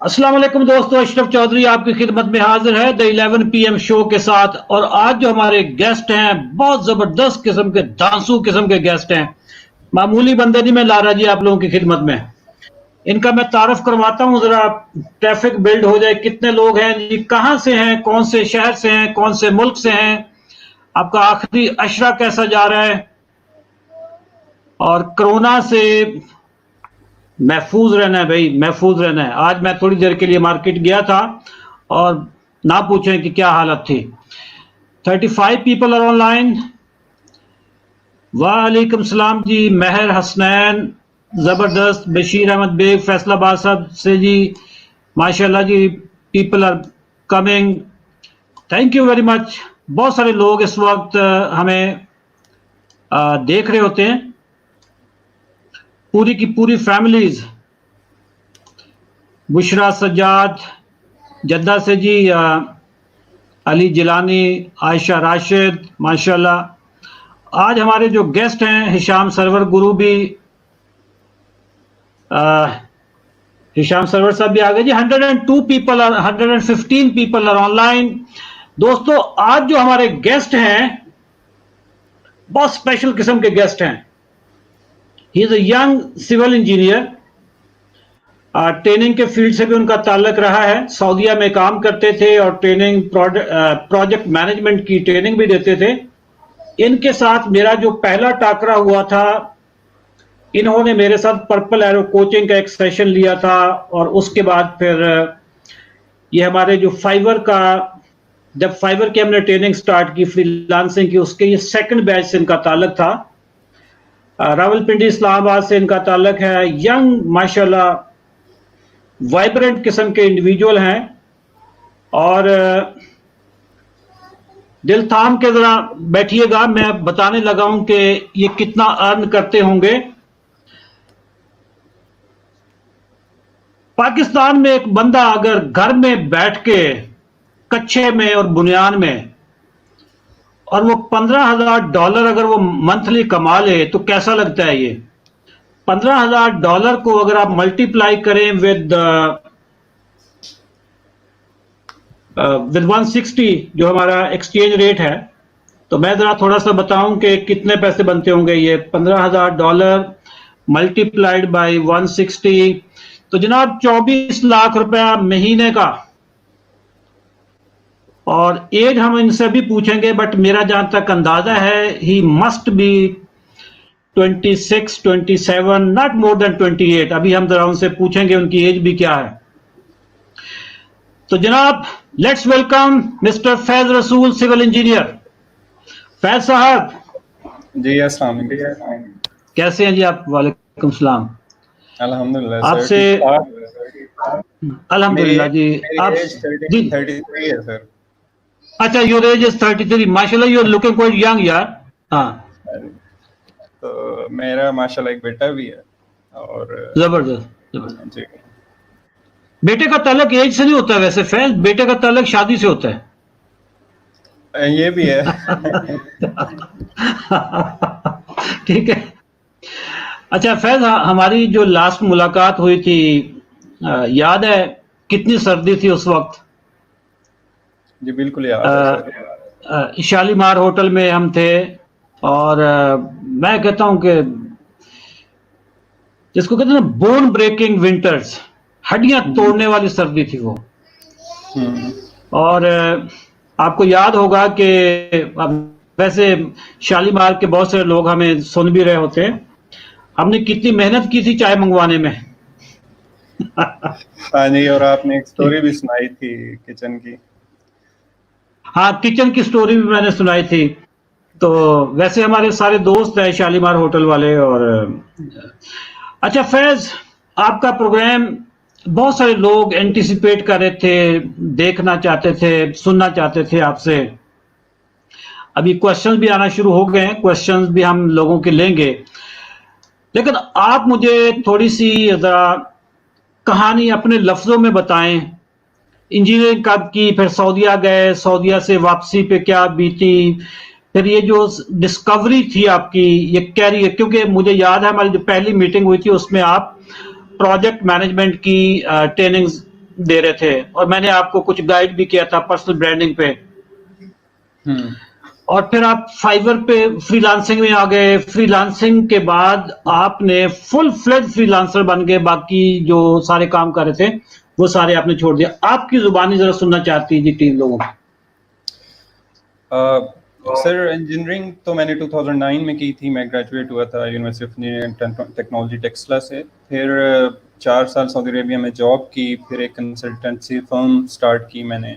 अस्सलाम वालेकुम दोस्तों, अशरफ चौधरी आपकी खिदमत में हाजिर है द 11 PM शो के साथ। और आज जो हमारे गेस्ट हैं बहुत जबरदस्त किस्म के धांसू किस्म के गेस्ट हैं। मामूली बंदे नहीं मैं लारा जी आप लोगों की खिदमत में। इनका मैं तारफ करवाता हूं, जरा ट्रैफिक बिल्ड हो जाए। कितने लोग हैं जी, कहां से हैं, कौन से शहर से हैं, कौन से मुल्क से हैं, आपका आखिरी अशरा कैसा जा रहा है, और कोरोना से महफूज रहना है भाई, महफूज रहना है। आज मैं थोड़ी देर के लिए मार्केट गया था और ना पूछें कि क्या हालत थी। 35 पीपल आर ऑनलाइन। वालेकुम सलाम जी, महर हसनैन, जबरदस्त, बशीर अहमद बेग फैसलाबाद साहब से जी, माशाल्लाह जी, people are coming, thank you very much. बहुत सारे लोग इस वक्त हमें देख रहे होते हैं, पूरी की पूरी फैमिलीज। बुशरा सज्जाद जद्दा से जी, अली जिलानी, आयशा राशिद, माशाल्लाह। आज हमारे जो गेस्ट हैं हिशाम सरवर गुरु भी, हिशाम सरवर साहब भी आ गए जी। 102 पीपल, 115 पीपल आर ऑनलाइन। दोस्तों आज जो हमारे गेस्ट हैं बहुत स्पेशल किस्म के गेस्ट हैं। He is a young civil engineer, training के फील्ड से भी उनका ताल्लुक रहा है। सऊदीया में काम करते थे और ट्रेनिंग प्रोजेक्ट मैनेजमेंट की ट्रेनिंग भी देते थे। इनके साथ मेरा जो पहला टाकरा हुआ था, इन्होंने मेरे साथ पर्पल एरो कोचिंग का एक सेशन लिया था और उसके बाद फिर ये हमारे जो फाइवर का, जब फाइवर की हमने ट्रेनिंग स्टार्ट की फ्रीलांसिंग की, उसके ये सेकंड बैच से इनका ताल्लुक था। रावलपिंडी इस्लामाबाद से इनका ताल्लुक है। यंग माशाल्लाह वाइब्रेंट किस्म के इंडिविजुअल हैं और दिल थाम के जरा बैठिएगा, मैं बताने लगा हूं कि ये कितना अर्न करते होंगे। पाकिस्तान में एक बंदा अगर घर में बैठ के कच्चे में और बुनियान में और वो $15,000 अगर वो मंथली कमा ले तो कैसा लगता है। ये $15,000 को अगर आप मल्टीप्लाई करें विद 160 जो हमारा एक्सचेंज रेट है, तो मैं जरा थोड़ा सा बताऊं कि कितने पैसे बनते होंगे। ये $15,000 मल्टीप्लाइड बाय 160, तो जनाब 24 लाख रुपया महीने का। और एज हम इनसे भी पूछेंगे, बट मेरा जहां तक अंदाजा है ही must B 26, 27, not more than 28। अभी हम जरा उनसे पूछेंगे उनकी एज भी क्या है। तो जनाब लेट्स वेलकम मिस्टर फैज रसूल, सिविल इंजीनियर। फैज साहब जी, अस्सलाम वालेकुम। कैसे हैं जी आप? वालेकुम सलाम। अल्हम्दुलिल्लाह आपसे अल्हम्दुलिल्लाह जी। आप 33 है सर। अच्छा, योर एज इज 33, माशाल्लाह, you are looking quite young यार। हाँ, तो मेरा माशाल्लाह एक बेटा भी है और जबरदस्त। जी बेटे का ताल्लुक एज से नहीं होता वैसे फैज, बेटे का ताल्लुक शादी से होता है। ये भी है। ठीक है। अच्छा फैज, हमारी जो लास्ट मुलाकात हुई थी, याद है कितनी सर्दी थी उस वक्त? जी बिल्कुल याद है सर। शालीमार होटल में हम थे और मैं कहता हूं कि जिसको कहते हैं ना बोन ब्रेकिंग विंटर्स, हड्डियां तोड़ने वाली सर्दी थी वो। और आपको याद होगा कि वैसे शालीमार के बहुत सारे लोग हमें सुन भी रहे होते हैं, हमने कितनी मेहनत की थी चाय मंगवाने में। हाँ जी, और आपने एक स्टोरी भी सुनाई थी किचन की। हाँ, किचन की स्टोरी भी मैंने सुनाई थी। तो वैसे हमारे सारे दोस्त हैं शालीमार होटल वाले। और अच्छा फैज, आपका प्रोग्राम बहुत सारे लोग एंटिसिपेट कर रहे थे, देखना चाहते थे, सुनना चाहते थे आपसे। अभी क्वेश्चंस भी आना शुरू हो गए हैं, क्वेश्चंस भी हम लोगों के लेंगे, लेकिन आप मुझे थोड़ी सी जरा कहानी अपने लफ्जों में बताएं। इंजीनियरिंग कब की, फिर सऊदीया गए, सऊदीया से वापसी पे क्या बीती, फिर ये जो डिस्कवरी थी आपकी ये कैरियर, क्योंकि मुझे याद है हमारी जो पहली मीटिंग हुई थी उसमें आप प्रोजेक्ट मैनेजमेंट की ट्रेनिंग दे रहे थे और मैंने आपको कुछ गाइड भी किया था पर्सनल ब्रांडिंग पे, और फिर आप फाइवर पे फ्रीलांसिंग में आ गए। फ्रीलांसिंग के बाद आपने फुल फ्लेज फ्रीलांसर बन गए, बाकी जो सारे काम कर रहे थे वो सारे आपने छोड़ दिया। आपकी जुबानी जरा सुनना चाहती है जी टीम लोगों की। सर इंजीनियरिंग तो मैंने 2009 में की थी। मैं ग्रेजुएट हुआ था university of engineering and technology Taxila से। फिर 4 साल सऊदी अरेबिया में जॉब की, फिर एक कंसल्टेंसी फर्म स्टार्ट की मैंने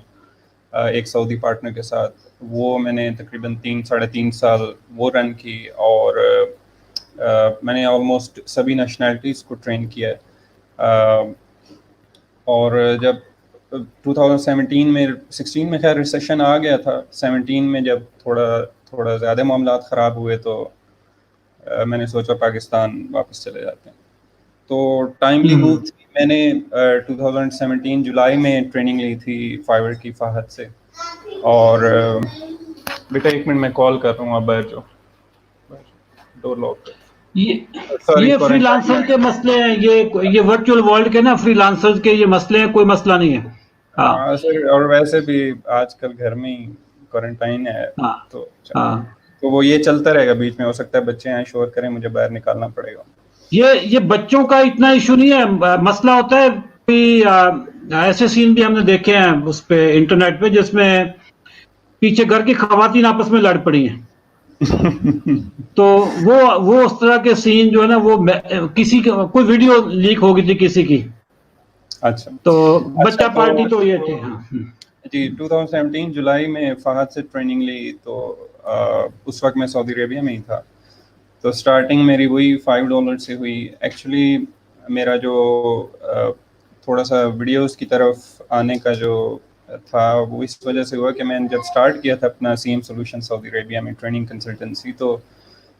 एक सऊदी पार्टनर के साथ। वो मैंने तकरीबन 3 साढ़े 3 साल वो रन की, और मैंने ऑलमोस्ट सभी नेशनैलिटीज़ को ट्रेन किया है। और जब 2017 में 16 में खैर रिसेशन आ गया था, 17 में जब थोड़ा ज़्यादा मामला ख़राब हुए तो मैंने सोचा पाकिस्तान वापस चले जाते हैं। तो टाइमली मूव थी। मैंने 2017 जुलाई में ट्रेनिंग ली थी फाइवर की फाहद से। और बेटा 1 मिनट मैं कॉल कर रहा हूँ, आप बैठ जाओ, डोर लॉक कर। ये ये फ्रीलांसर के मसले हैं, ये वर्चुअल वर्ल्ड के ना फ्रीलांसर्स के ये मसले हैं, कोई मसला नहीं है। हाँ सर, और वैसे भी आजकल घर में ही क्वारंटाइन है, तो वो ये चलता रहेगा। बीच में हो सकता है बच्चे यहाँ शोर करें, मुझे बाहर निकालना पड़ेगा। ये बच्चों का इतना इशू नहीं है, मसला होता है कि ऐसे सीन भी हमने देखे हैं उस पे इंटरनेट पे, जिसमें पीछे घर की खवातीन आपस में लड़ पड़ी हैं। तो वो उस तरह के सीन जो है ना, वो किसी कोई वीडियो लीक हो गई थी किसी की। अच्छा, तो बच्चा पार्टी तो ये थी। जी 2017 जुलाई में फहद से ट्रेनिंग ली, तो उस वक्त मैं सऊदी अरेबिया में ही था। तो स्टार्टिंग मेरी वही $5 से हुई। एक्चुअली मेरा जो थोड़ा सा वीडियोस की तरफ आने का जो था, वो इस वजह से हुआ कि मैंने जब स्टार्ट किया था अपना सीएम सॉल्यूशन सऊदी अरेबिया में ट्रेनिंग कंसल्टेंसी, तो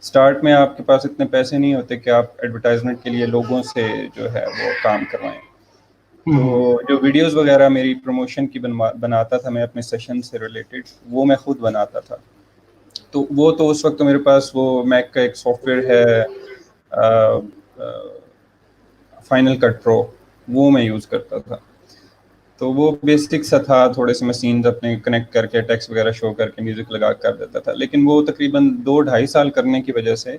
स्टार्ट में आपके पास इतने पैसे नहीं होते कि आप एडवर्टाइजमेंट के लिए लोगों से जो है वो काम करवाएं। तो जो वीडियोस वगैरह मेरी प्रमोशन की बनाता था मैं अपने सेशन से रिलेटेड, वो मैं खुद बनाता था। तो वो तो उस वक्त तो मेरे पास वो मैक का एक सॉफ्टवेयर है फाइनल कट प्रो, वो मैं यूज़ करता था। तो वो बेसिक सा था, थोड़े से मशीन अपने कनेक्ट करके टेक्स्ट वगैरह शो करके म्यूज़िक लगा कर देता था। लेकिन वो तकरीबन 2-2.5 साल करने की वजह से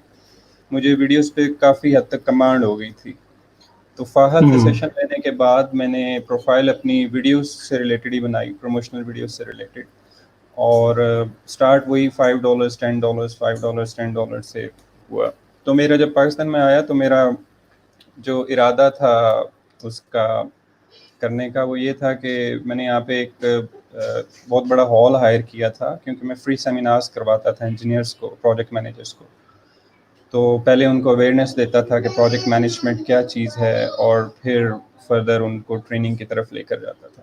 मुझे वीडियोस पे काफ़ी हद तक कमांड हो गई थी। तो फाहद से सेशन लेने के बाद मैंने प्रोफाइल अपनी वीडियोस से रिलेटेड ही बनाई, प्रमोशनल वीडियोस से रिलेटेड। और स्टार्ट वही $5 $10 $5 $10 से हुआ। तो मेरा जब पाकिस्तान में आया तो मेरा जो इरादा था उसका करने का, वो ये था कि मैंने यहाँ पे एक बहुत बड़ा हॉल हायर किया था, क्योंकि मैं फ्री सेमिनार्स करवाता था इंजीनियर्स को, प्रोजेक्ट मैनेजर्स को। तो पहले उनको अवेयरनेस देता था कि प्रोजेक्ट मैनेजमेंट क्या चीज़ है, और फिर फर्दर उनको ट्रेनिंग की तरफ लेकर जाता था।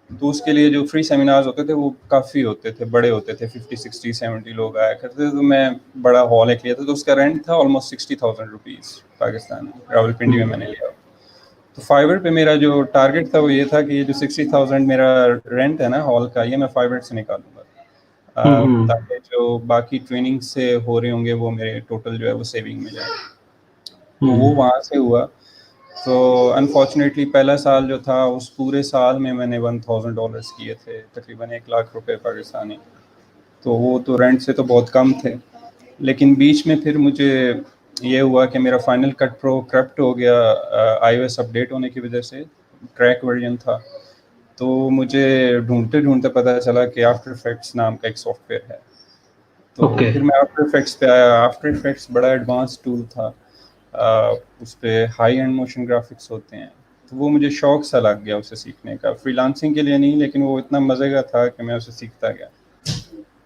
तो उसके लिए जो फ्री सेमिनार्स होते थे वो काफ़ी होते थे, बड़े होते थे, 50 60 70 लोग आया करते थे। तो मैं बड़ा हॉल एक लिया था, तो उसका रेंट था ऑलमोस्ट 60,000 रुपीज़ पाकिस्तान में, रावलपिंडी में मैंने लिया। तो फाइवर पे मेरा जो टारगेट था वो ये था कि ये जो 60,000 मेरा रेंट है ना हॉल का, ये मैं फाइवर से निकालूंगा, ताकि जो बाकी ट्रेनिंग से हो रहे होंगे वो मेरे टोटल जो है वो सेविंग में जाए। तो वो वहाँ से हुआ। तो अनफॉर्चुनेटली पहला साल जो था, उस पूरे साल में मैंने $1,000 किए थे, तकरीबन 1 लाख रुपए पाकिस्तानी। तो वो तो रेंट से तो बहुत कम थे। लेकिन बीच में फिर मुझे ये हुआ कि मेरा फाइनल कट प्रो करप्ट हो गया, iOS अपडेट होने की वजह से, क्रैक वर्जन था। तो मुझे ढूंढते ढूंढते पता चला कि आफ्टर इफेक्ट्स नाम का एक सॉफ्टवेयर है। तो फिर मैं आफ्टर इफेक्ट्स पे आया। आफ्टर इफेक्ट्स बड़ा एडवांस टूल था, उस पर हाई एंड मोशन ग्राफिक्स होते हैं। तो वो मुझे शौक सा लग गया उसे सीखने का, फ्रीलांसिंग के लिए नहीं, लेकिन वो इतना मज़े का था कि मैं उसे सीखता गया।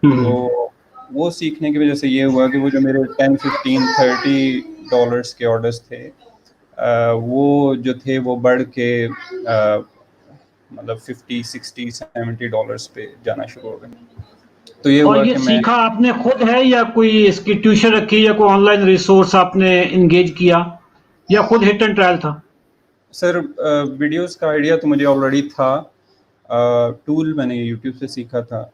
तो वो सीखने की वजह से ये हुआ कि वो जो मेरे 10 15 $30 के ऑर्डर्स थे, वो जो थे वो बढ़ के मतलब $50 60 $70 पे जाना शुरू हो गए। तो ये और हुआ ये कि मैं सीखा आपने खुद है, या कोई इसकी ट्यूशन रखी, या कोई ऑनलाइन रिसोर्स आपने इंगेज किया, या खुद हिट एंड ट्रायल था? सर वीडियोस का आइडिया तो मुझे ऑलरेडी था। टूल मैंने यूट्यूब से सीखा था।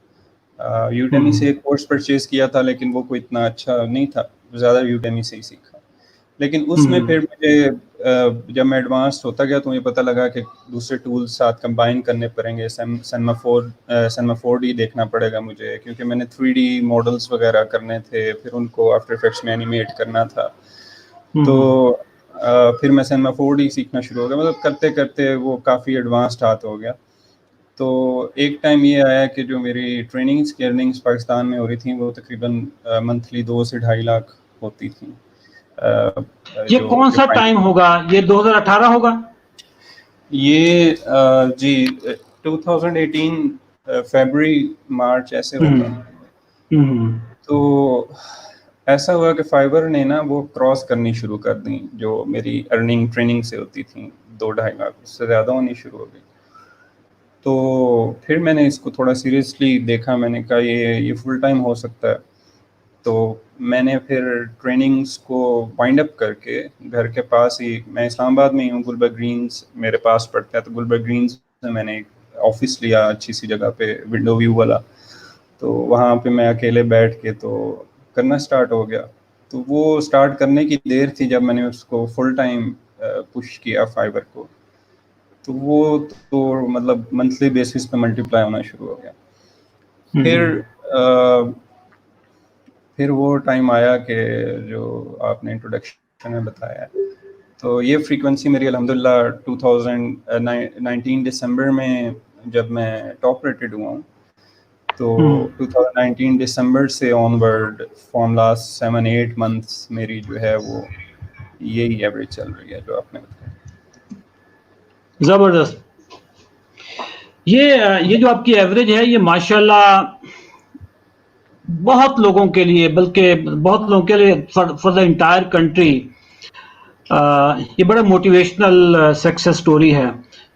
यूडेमी से एक कोर्स परचेज किया था, लेकिन वो कोई इतना अच्छा नहीं था, ज़्यादा यूडेमी से ही सीखा। लेकिन उसमें फिर मुझे जब मैं एडवांस होता गया तो मुझे पता लगा कि दूसरे टूल्स साथ कंबाइन करने पड़ेंगे। Cinema 4D देखना पड़ेगा मुझे, क्योंकि मैंने 3D मॉडल्स वगैरह करने थे, फिर उनको आफ्टर इफेक्ट्स में एनिमेट करना था। तो फिर मैं Cinema 4D सीखना शुरू हो गया, मतलब करते करते वो काफ़ी एडवांस्ड हाथ हो गया। तो एक टाइम ये आया कि जो मेरी ट्रेनिंग्स की अर्निंग्स पाकिस्तान में हो रही थी वो तकरीबन मंथली 2 से 2.5 लाख होती थी। ये कौन सा टाइम होगा? ये 2018 होगा? ये जी 2018 फरवरी मार्च ऐसे होगा। तो ऐसा हुआ कि फाइवर ने ना वो क्रॉस करनी शुरू कर दी, जो मेरी अर्निंग ट्रेनिंग से होती थी 2-2.5 लाख, उससे ज़्यादा होनी शुरू हो गई। तो फिर मैंने इसको थोड़ा सीरियसली देखा, मैंने कहा ये फुल टाइम हो सकता है। तो मैंने फिर ट्रेनिंग्स को वाइंड अप करके घर के पास ही, मैं इस्लामाबाद में ही हूँ, गुलबर्ग ग्रीन्स मेरे पास पड़ता है, तो गुलबर्ग ग्रीन्स में मैंने एक ऑफिस लिया अच्छी सी जगह पे, विंडो व्यू वाला। तो वहाँ पे मैं अकेले बैठ के तो करना स्टार्ट हो गया। तो वो स्टार्ट करने की देर थी जब मैंने उसको फुल टाइम पुश किया फाइवर को, तो वो तो मतलब मंथली बेसिस पे मल्टीप्लाई होना शुरू हो गया। फिर वो टाइम आया कि जो आपने इंट्रोडक्शन में बताया, तो ये फ्रीक्वेंसी मेरी अल्हम्दुलिल्लाह 2019 दिसंबर में जब मैं टॉप रेटेड हुआ हूँ, तो 2019 दिसंबर से ऑनवर्ड फ्रॉम लास्ट 7-8 मंथ्स मेरी जो है वो यही एवरेज चल रही है जो आपने बताया। जबरदस्त। ये जो आपकी एवरेज है, ये माशाल्लाह बहुत लोगों के लिए, बल्कि बहुत लोगों के लिए, फॉर द इंटायर कंट्री, ये बड़ा मोटिवेशनल सक्सेस स्टोरी है।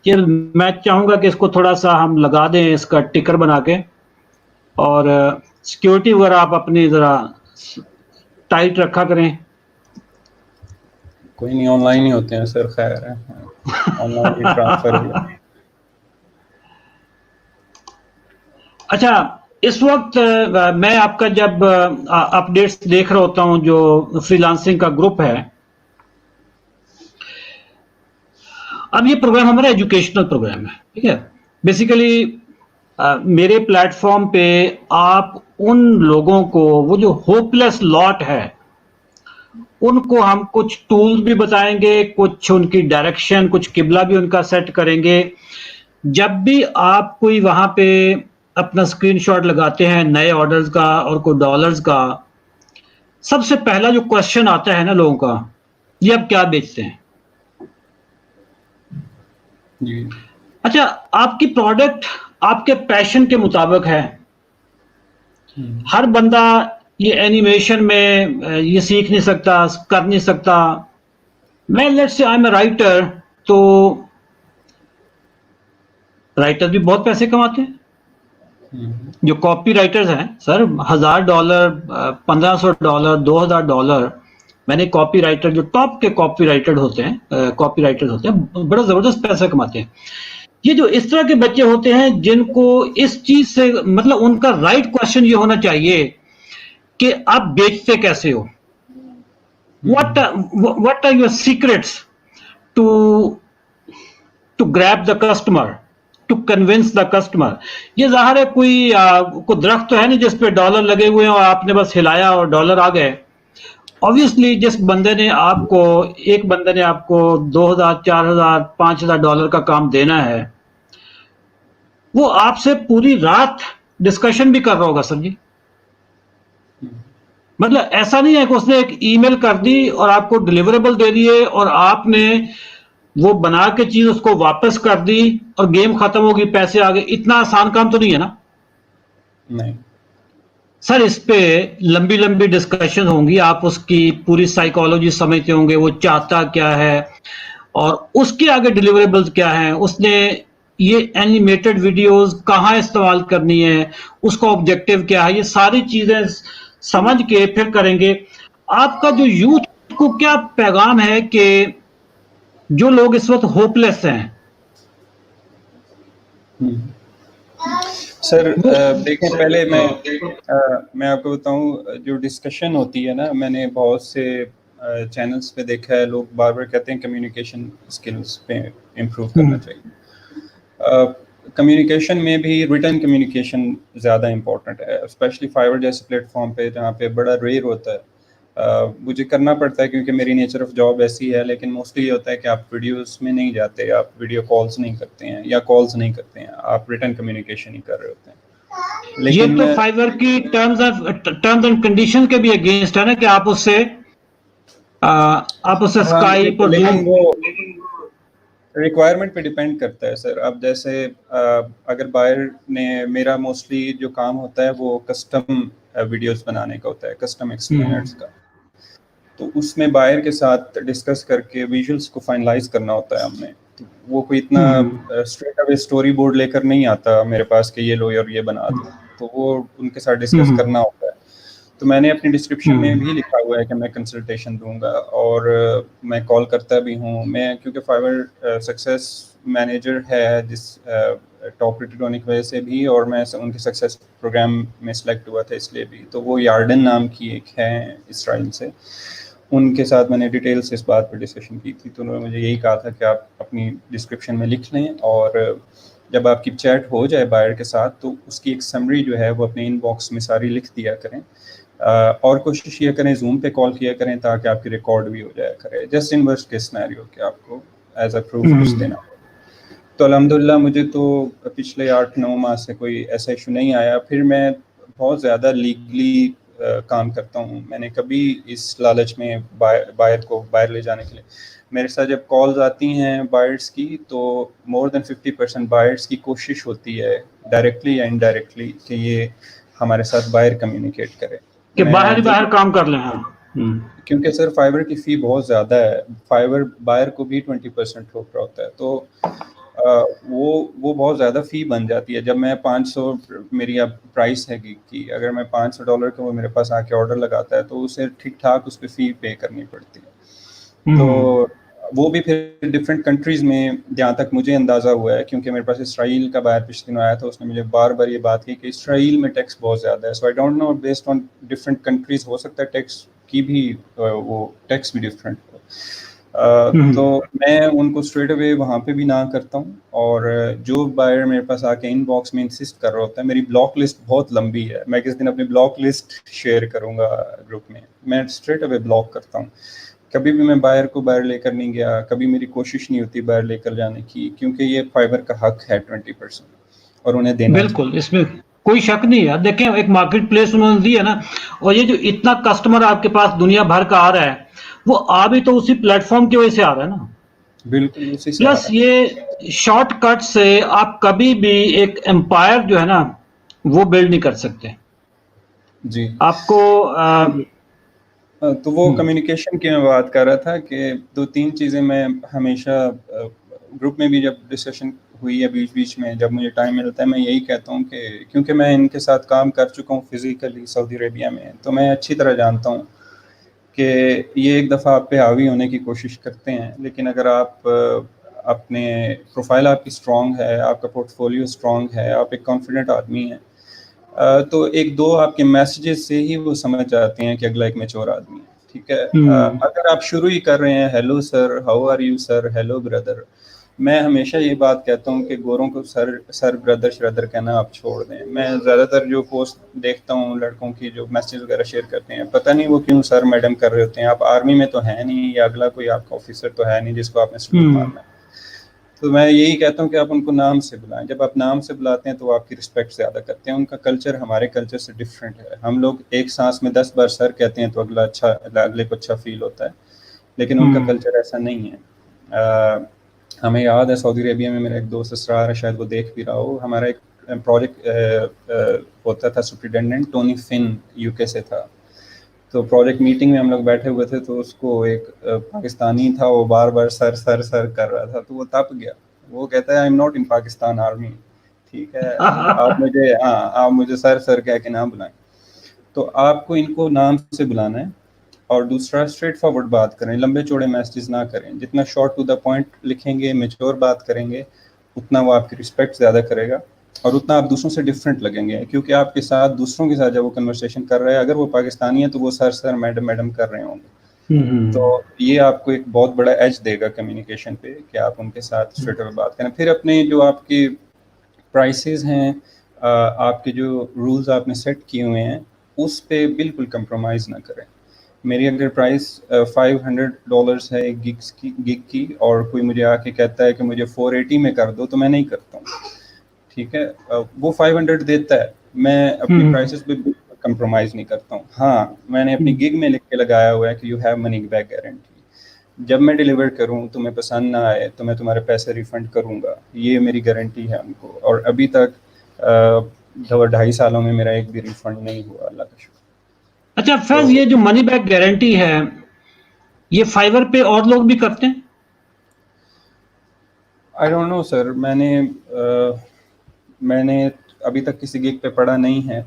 ये मैं चाहूँगा कि इसको थोड़ा सा हम लगा दें, इसका टिकर बना के, और सिक्योरिटी वगैरह आप अपनी ज़रा टाइट रखा करें। कोई नहीं, ऑनलाइन ही होते हैं सर, खैर है, ऑनलाइन ही ट्रांसफर हो गया। अच्छा, इस वक्त मैं आपका जब अपडेट्स देख रहा होता हूं, जो फ्रीलांसिंग का ग्रुप है, अब ये प्रोग्राम हमारा एजुकेशनल प्रोग्राम है, ठीक है। बेसिकली मेरे प्लेटफॉर्म पे आप उन लोगों को, वो जो होपलेस लॉट है, उनको हम कुछ टूल्स भी बताएंगे, कुछ उनकी डायरेक्शन, कुछ किबला भी उनका सेट करेंगे। जब भी आप कोई वहां पे अपना स्क्रीनशॉट लगाते हैं नए ऑर्डर्स का और कोई डॉलर्स का, सबसे पहला जो क्वेश्चन आता है ना लोगों का, ये आप क्या बेचते हैं? जी। अच्छा, आपकी प्रोडक्ट आपके पैशन के मुताबिक है। हर बंदा ये एनिमेशन में ये सीख नहीं सकता, कर नहीं सकता। मैं let's say I am a writer, तो राइटर भी बहुत पैसे कमाते हैं। जो कॉपी राइटर्स हैं सर, $1000, $1500, $2000, मैंने कॉपी राइटर, जो टॉप के कॉपी राइटर होते हैं, कॉपी राइटर्स होते हैं, बड़ा जबरदस्त पैसा कमाते हैं। ये जो इस तरह के बच्चे होते हैं जिनको इस चीज से मतलब, उनका राइट क्वेश्चन ये होना चाहिए कि आप बेचते कैसे हो, what are your secrets to grab the customer, to convince the customer। ये जाहिर है कोई दरख्त तो है नहीं जिस पे डॉलर लगे हुए हैं और आपने बस हिलाया और डॉलर आ गए। ऑब्वियसली जिस बंदे ने आपको, एक बंदे ने आपको 2000, 4000, $5000 का काम देना है, वो आपसे पूरी रात डिस्कशन भी कर रहा होगा सर जी। मतलब ऐसा नहीं है कि उसने एक ईमेल कर दी और आपको डिलीवरेबल दे दिए और आपने वो बना के चीज उसको वापस कर दी और गेम खत्म होगी, पैसे आ गए। इतना आसान काम तो नहीं है ना? नहीं सर, इस पे लंबी लंबी डिस्कशन होंगी, आप उसकी पूरी साइकोलॉजी समझते होंगे, वो चाहता क्या है और उसके आगे डिलीवरेबल्स क्या है, उसने ये एनिमेटेड वीडियोस कहाँ इस्तेमाल करनी है, उसका ऑब्जेक्टिव क्या है, ये सारी चीजें समझ के फिर करेंगे। आपका जो यूथ को क्या पैगाम है कि जो लोग इस वक्त होपलेस हैं? सर देखें, पहले मैं आपको बताऊं, जो डिस्कशन होती है ना, मैंने बहुत से चैनल्स पे देखा है, लोग बार बार कहते हैं कम्युनिकेशन स्किल्स पे इम्प्रूव करना चाहिए। कम्युनिकेशन में भी रिटन कम्युनिकेशन ज़्यादा इम्पोर्टेंट है, स्पेशली फाइवर जैसे प्लेटफॉर्म पे जहाँ पे बड़ा रेयर होता है। मुझे करना पड़ता है क्योंकि मेरी नेचर ऑफ जॉब ऐसी है, लेकिन मोस्टली ये होता है कि आप वीडियोस में नहीं जाते, आप वीडियो कॉल्स नहीं करते हैं या कॉल्स नहीं करते हैं, आप रिटन कम्युनिकेशन ही कर रहे होते हैं। ये लेकिन तो फाइवर की टर्म्स एंड कंडीशन के भी अगेंस्ट है ना, कि आप उससे हाँ, स्काइप और लेकिन जूम। वो रिक्वायरमेंट पे डिपेंड करता है सर। अब जैसे अगर बायर ने, मेरा मोस्टली जो काम होता है वो कस्टम वीडियोस बनाने का होता है, कस्टम एक्सप्लेनर्स का, तो उसमें बायर के साथ डिस्कस करके विजुअल्स को फाइनलाइज करना होता है हमने। तो वो कोई इतना स्ट्रेट अवे स्टोरी बोर्ड लेकर नहीं आता मेरे पास कि ये लो और ये बना दो, तो वो उनके साथ डिस्कस करना होता है। तो मैंने अपनी डिस्क्रिप्शन में भी लिखा हुआ है कि मैं कंसल्टेशन दूंगा, और मैं कॉल करता भी हूँ। मैं क्योंकि फाइवर सक्सेस मैनेजर है जिस टॉप रेटेड होने की वजह से भी, और मैं उनके सक्सेस प्रोग्राम में सेलेक्ट हुआ था इसलिए भी, तो वो यार्डन नाम की एक है इसराइल से, उनके साथ मैंने डिटेल से इस बात पर डिस्कशन की थी। तो उन्होंने मुझे यही कहा था कि आप अपनी डिस्क्रिप्शन में लिख लें, और जब आपकी चैट हो जाए बायर के साथ तो उसकी एक समरी जो है वो अपने इनबॉक्स में सारी लिख दिया करें। और कोशिश ये करें जूम पे कॉल किया करें ताकि आपकी रिकॉर्ड भी हो जाया करे, just in worst case scenario कि आपको एज अ प्रूफ कुछ देना हो। तो अल्हम्दुलिल्लाह मुझे तो पिछले 8-9 माह से कोई ऐसा इशू नहीं आया। फिर मैं बहुत ज़्यादा लीगली काम करता हूँ। मैंने कभी इस लालच में बायर को बाहर ले जाने के लिए, मेरे साथ जब कॉल्स आती हैं बायर्स की, तो मोर देन 50% बायर्स की कोशिश होती है डायरेक्टली या इनडायरेक्टली कि ये हमारे साथ बायर कम्युनिकेट करे कि बाहर ही बाहर काम कर लें। क्योंकि सर फाइबर की फ़ी बहुत ज़्यादा है, फाइबर बायर को भी 20% ठोक रहा होता है, तो वो बहुत ज़्यादा फ़ी बन जाती है। जब मैं 500 मेरी अब प्राइस है गिग की, अगर मैं $500 का वो मेरे पास आके ऑर्डर लगाता है तो उसे ठीक ठाक उस पर फ़ी पे करनी पड़ती है। तो वो भी फिर डिफरेंट कंट्रीज़ में, जहाँ तक मुझे अंदाज़ा हुआ है, क्योंकि मेरे पास इसराइल का बायर पिछले दिनों आया था, उसने मुझे बार बार ये बात की कि इसराइल में टैक्स बहुत ज़्यादा है। So I don't know, based on different countries हो सकता है टैक्स की भी वो टैक्स भी डिफरेंट हो। तो मैं उनको स्ट्रेट अवे वहाँ पे भी ना करता हूँ, और जो बायर मेरे पास आके इनबॉक्स में इंसिस्ट कर रहा होता है, मेरी ब्लॉक लिस्ट बहुत लंबी है, मैं किस दिन अपनी ब्लॉक लिस्ट शेयर करूँगा ग्रुप में, मैं स्ट्रेट अवे ब्लॉक करता हूँ। कभी भी मैं बायर को बाहर लेकर नहीं गया, कभी मेरी कोशिश नहीं होती बाहर लेकर जाने की, क्योंकि ये फाइबर का हक है 20% और उन्हें देना बिल्कुल, इसमें कोई शक नहीं है। देखें, एक मार्केट प्लेस उन्होंने दी है ना, और ये जो इतना कस्टमर आपके पास दुनिया भर का आ रहा है, वो आ भी तो उसी प्लेटफॉर्म की वजह से आ रहा है ना। बिल्कुल उसी से आ प्लस रहा है। ये शॉर्टकट से आप कभी भी एक एम्पायर जो है ना वो बिल्ड नहीं कर सकते। जी, आपको तो वो कम्युनिकेशन की मैं बात कर रहा था कि 2-3 चीज़ें मैं हमेशा ग्रुप में भी जब डिस्कशन हुई है बीच बीच में, जब मुझे टाइम मिलता है, मैं यही कहता हूँ कि क्योंकि मैं इनके साथ काम कर चुका हूँ फिज़िकली सऊदी अरेबिया में, तो मैं अच्छी तरह जानता हूँ कि ये एक दफ़ा आप पे हावी होने की कोशिश करते हैं, लेकिन अगर आप अपने प्रोफाइल आपकी स्ट्रॉन्ग है, आपका पोर्टफोलियो स्ट्रॉन्ग है, आप एक कॉन्फिडेंट आदमी हैं, तो 1-2 आपके मैसेजेस से ही वो समझ जाते हैं कि अगला एक मैच्योर आदमी है, ठीक है। अगर आप शुरू ही कर रहे हैं, hello sir, how are you sir, hello brother, मैं हमेशा ये बात कहता हूँ कि गोरों को सर ब्रदर श्रदर कहना आप छोड़ दें। मैं ज़्यादातर जो पोस्ट देखता हूँ लड़कों की जो मैसेज वगैरह शेयर करते हैं, पता नहीं वो क्यों सर मैडम कर रहे होते हैं। आप आर्मी में तो है नहीं, या अगला कोई आपका ऑफिसर तो है नहीं जिसको आपने सलूट मारना है। तो मैं यही कहता हूँ कि आप उनको नाम से बुलाएं। जब आप नाम से बुलाते हैं तो वो आपकी रिस्पेक्ट ज़्यादा करते हैं। उनका कल्चर हमारे कल्चर से डिफरेंट है। हम लोग एक सांस में 10 बार सर कहते हैं तो अगले को अच्छा फील होता है, लेकिन उनका कल्चर ऐसा नहीं है। हमें याद है सऊदी अरेबिया में मेरा एक दोस्त असरार है, शायद वो देख भी रहा हो, हमारा एक प्रोजेक्ट होता था, सुप्रिटेंडेंट टोनी फिन यूके से था। तो प्रोजेक्ट मीटिंग में हम लोग बैठे हुए थे, तो उसको एक पाकिस्तानी था, वो बार बार सर सर सर कर रहा था, तो वो तप गया। वो कहता है I am not in Pakistan army, ठीक है, आप मुझे सर सर कह के ना बुलाएं। तो आपको इनको नाम से बुलाना है, और दूसरा स्ट्रेट फॉरवर्ड बात करें, लंबे चौड़े मैसेज ना करें। जितना शॉर्ट टू द पॉइंट लिखेंगे, मैच्योर बात करेंगे, उतना वो आपकी रिस्पेक्ट ज़्यादा करेगा और उतना आप दूसरों से डिफरेंट लगेंगे। क्योंकि आपके साथ दूसरों के साथ जब वो कन्वर्सेशन कर रहे हैं, अगर वो पाकिस्तानी है तो वो सर सर मैडम मैडम कर रहे होंगे, तो ये आपको एक बहुत बड़ा एज देगा कम्युनिकेशन पे कि आप उनके साथ स्ट्रेट अवे बात करें। फिर अपने जो आपके प्राइसेस हैं, आपके जो रूल्स आपने सेट किए हुए हैं उस पे बिल्कुल कंप्रोमाइज़ ना करें। मेरी अगर प्राइस $500 है एक गिग की और कोई मुझे आके कहता है कि मुझे 480 में कर दो, तो मैं नहीं करता हूँ, ठीक है। वो 500 देता है, मैं अपनी प्राइसेस पे कंप्रोमाइज़ नहीं करता हूँ। हाँ, मैंने अपनी गिग में लिख के लगाया हुआ है कि you have money back guarantee. जब मैं डिलीवर करूँ, तुम्हें पसंद ना आए तो मैं तुम्हारे पैसे रिफंड करूँगा, ये मेरी गारंटी है उनको। और अभी तक 2.5 सालों में मेरा एक भी रिफंड नहीं हुआ, अल्लाह का शुक्र। अच्छा फैज, ये जो मनी बैक गारंटी है ये फाइवर पे और लोग भी करते हैं? आई डोंट नो सर, मैंने अभी तक किसी गिग पे पढ़ा नहीं है।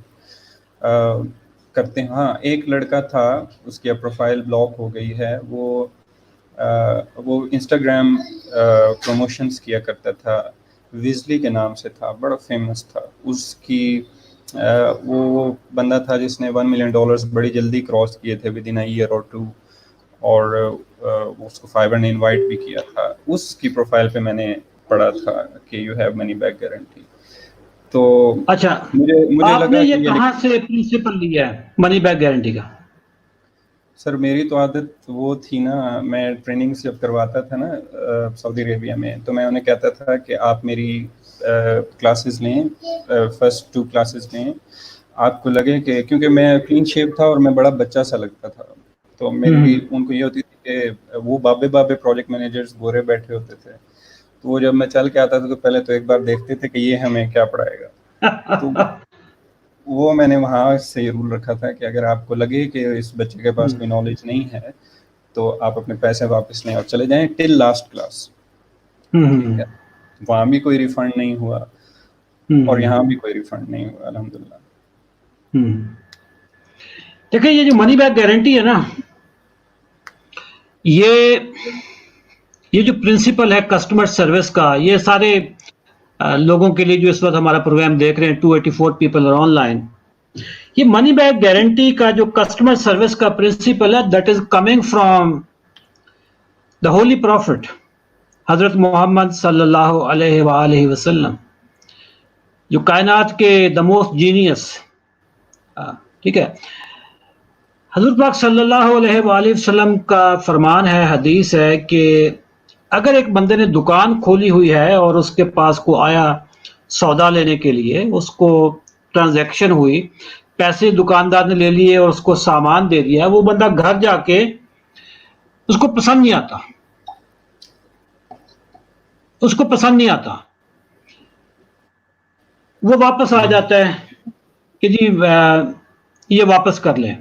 करते हैं, हाँ, एक लड़का था, उसकी अब प्रोफाइल ब्लॉक हो गई है। वो इंस्टाग्राम प्रमोशंस किया करता था, विजली के नाम से था, बड़ा फेमस था। उसकी वो बंदा था जिसने $1 मिलियन बड़ी जल्दी क्रॉस किए थे विद इन अ ईयर और 2, और उसको फाइवर ने इनवाइट भी किया था। उसकी प्रोफाइल पे मैंने पढ़ा था कि you have money back guarantee. तो अच्छा, मुझे आपने लगा ये कि कहाँ से प्रिंसिपल लिया है मनी बैक गारंटी का? सर मेरी तो आदत वो थी ना, मैं ट्रेनिंग्स जब करवाता था ना सऊदी अरेबिया में, तो मैं उन्हें कहता था कि आप मेरी क्लासेस लें, फर्स्ट 2 क्लासेस लें। आपको लगे कि, क्योंकि मैं क्लीन शेव था और मैं बड़ा बच्चा सा लगता था, तो मेरी उनको ये होती थी कि वो बाबे प्रोजेक्ट मैनेजर्स गोरे बैठे होते थे, तो वो जब मैं चल के आता था तो पहले तो एक बार देखते थे कि ये हमें क्या पढ़ाएगा। तो वो मैंने वहाँ से ये रूल रखा था कि अगर आपको लगे कि इस बच्चे के पास कोई नॉलेज नहीं है तो आप अपने पैसे वापस लें और चले जाएं टिल लास्ट क्लास, ठीक है। वहाँ भी कोई रिफंड नहीं हुआ और यहाँ भी कोई रिफंड नहीं हुआ, अल्हम्दुलिल्लाह। देखिए, ये जो मनी बैक गारंटी है ना, ये जो प्रिंसिपल है कस्टमर सर्विस का, ये सारे लोगों के लिए जो इस वक्त हमारा प्रोग्राम देख रहे हैं, 284 पीपल आर ऑनलाइन, ये मनी बैक गारंटी का जो कस्टमर सर्विस का प्रिंसिपल है, that is coming from the holy prophet हजरत मोहम्मद सल्लल्लाहु अलैहि वसल्लम, जो कायनात के द मोस्ट जीनियस, ठीक है। हजरत पाक सल्लल्लाहु अलैहि वसल्लम का फरमान है, हदीस है कि अगर एक बंदे ने दुकान खोली हुई है और उसके पास को आया सौदा लेने के लिए, उसको ट्रांजैक्शन हुई, पैसे दुकानदार ने ले लिए और उसको सामान दे दिया, वो बंदा घर जाके उसको पसंद नहीं आता, वो वापस आ जाता है कि जी ये वापस कर लें।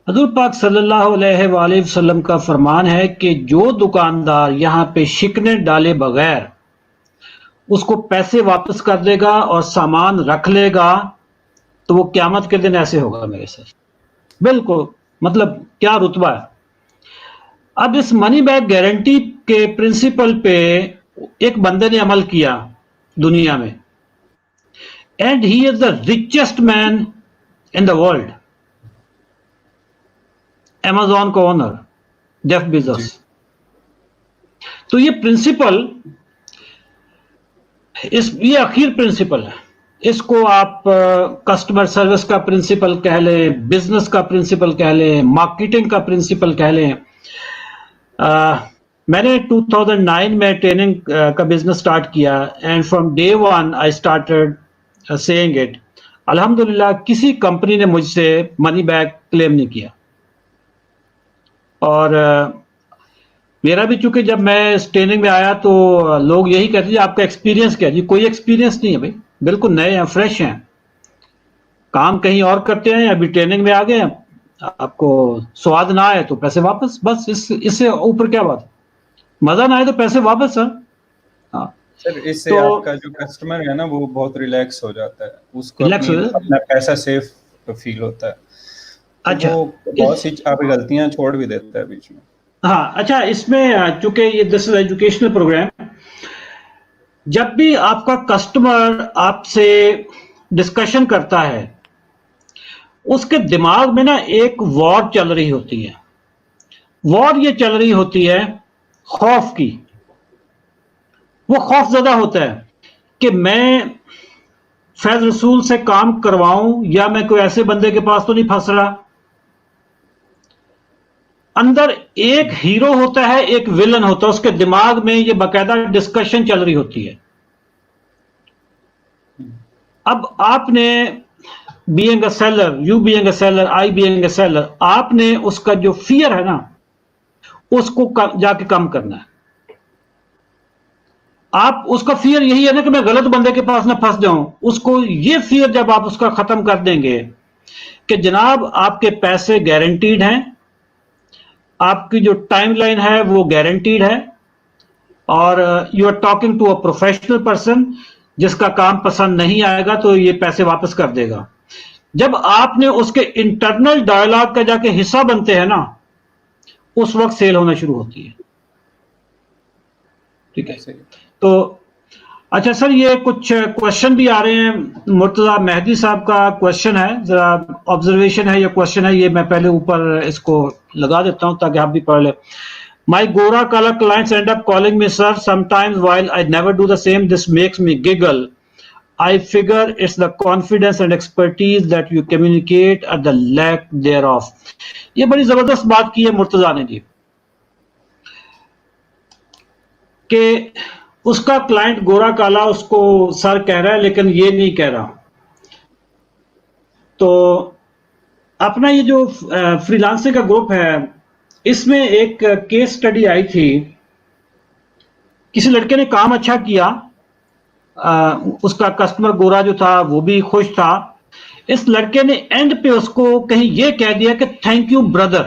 हज़ूर पाक सल्लल्लाहु अलैहि वसल्लम का फरमान है कि जो दुकानदार यहाँ पे शिकने डाले बगैर उसको पैसे वापस कर देगा और सामान रख लेगा, तो वो क़यामत के दिन ऐसे होगा मेरे साथ। बिल्कुल, मतलब क्या रुतबा है। अब इस मनी बैक गारंटी के प्रिंसिपल पे एक बंदे ने अमल किया दुनिया में, and he is the richest man in the world, Amazon का ओनर जेफ बेजोस। तो ये प्रिंसिपल, ये आखिर प्रिंसिपल है, इसको आप कस्टमर सर्विस का प्रिंसिपल कह लें, बिजनेस का प्रिंसिपल कह लें, मार्केटिंग का प्रिंसिपल कह लें। मैंने 2009 में ट्रेनिंग का बिजनेस स्टार्ट किया, and from day one I started saying it. अल्हम्दुलिल्लाह किसी कंपनी ने मुझसे मनी बैक क्लेम नहीं किया। और मेरा भी, चूंकि जब मैं इस ट्रेनिंग में आया तो लोग यही कहते थे आपका एक्सपीरियंस क्या है? जी कोई एक्सपीरियंस नहीं है भाई, बिल्कुल नए हैं, फ्रेश हैं, काम कहीं और करते हैं, अभी ट्रेनिंग में आ गए, आपको स्वाद ना आए तो पैसे वापस, बस इससे ऊपर क्या बात है? मजा ना आए तो पैसे वापस सर। हाँ सर, इससे तो आपका जो कस्टमर है ना वो बहुत रिलैक्स हो जाता है, उसको अपना पैसा सेफ फील होता है, तो अच्छा, वो बहुत सी आप गलतियां छोड़ भी देता है बीच में। हाँ अच्छा, इसमें चूंकि ये दिस इज एजुकेशनल प्रोग्राम, जब भी आपका कस्टमर आपसे डिस्कशन करता है, उसके दिमाग में ना एक वॉर चल रही होती है, वॉर ये चल रही होती है खौफ की, वो खौफ ज्यादा होता है कि मैं फैज रसूल से काम करवाऊं या मैं कोई ऐसे बंदे के पास तो नहीं फंस रहा। अंदर एक हीरो होता है, एक विलन होता है, उसके दिमाग में ये बाकायदा डिस्कशन चल रही होती है। अब आपने being a seller, you being a seller, I being a seller, आपने उसका जो फियर है ना, उसको जाके कम करना है। आप उसका फियर यही है ना कि मैं गलत बंदे के पास ना फंस जाऊं। उसको ये फियर जब आप उसका खत्म कर देंगे कि जनाब आपके पैसे गारंटीड हैं, आपकी जो टाइमलाइन है वो गारंटीड है, और you are talking to a professional person जिसका काम पसंद नहीं आएगा तो ये पैसे वापस कर देगा। जब आपने उसके इंटरनल डायलॉग का जाके हिस्सा बनते हैं ना, उस वक्त सेल होना शुरू होती है। ठीक है, तो अच्छा सर, ये कुछ क्वेश्चन भी आ रहे हैं। मुर्तजा मेहदी साहब का क्वेश्चन है, जरा ऑब्जर्वेशन है या क्वेश्चन है, ये मैं पहले ऊपर इसको लगा देता हूं ताकि आप भी पढ़ ले। My Gora Kala clients end up calling me sir sometimes while I never do the same. This makes me giggle. I figure it's the confidence and expertise that you communicate or the lack thereof. ये बड़ी जबरदस्त बात की है मुर्तजा ने जी, कि उसका client गोरा काला उसको सर कह रहा है लेकिन ये नहीं कह रहा। तो अपना ये जो फ्रीलांसिंग का ग्रुप है, इसमें एक केस स्टडी आई थी। किसी लड़के ने काम अच्छा किया, उसका कस्टमर गोरा जो था वो भी खुश था। इस लड़के ने एंड पे उसको कहीं ये कह दिया कि थैंक यू ब्रदर।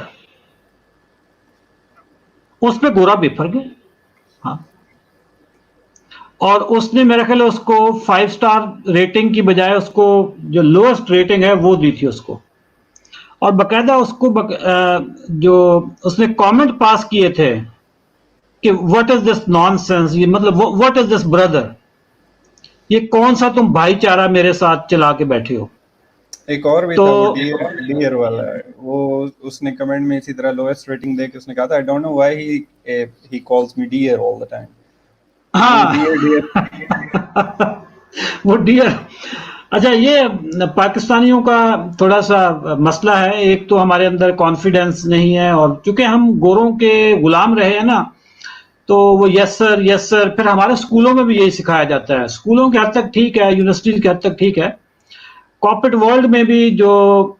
उस पे गोरा बेफर गया। हाँ, और उसने मेरा ख्याल है उसको 5 स्टार रेटिंग की बजाय उसको जो लोएस्ट रेटिंग है वो दी थी उसको। और बकायदा उसको जो उसने कमेंट पास किए थे कि व्हाट इज दिस नॉनसेंस, ये मतलब व्हाट इज दिस ब्रदर, ये कौन सा तुम भाईचारा मेरे साथ चला के बैठे हो। एक और भी तो था वो डियर वाला, वो उसने कमेंट में इसी तरह लोएस्ट रेटिंग देके उसने कहा था I don't know why he calls me dear all the time. वो डियर डियर वो डियर। अच्छा, ये पाकिस्तानियों का थोड़ा सा मसला है। एक तो हमारे अंदर कॉन्फिडेंस नहीं है, और चूंकि हम गोरों के गुलाम रहे हैं ना, तो वो यस सर यस सर। फिर हमारे स्कूलों में भी यही सिखाया जाता है। स्कूलों के हद तक ठीक है, यूनिवर्सिटी के हद तक ठीक है। कॉर्पोरेट वर्ल्ड में भी जो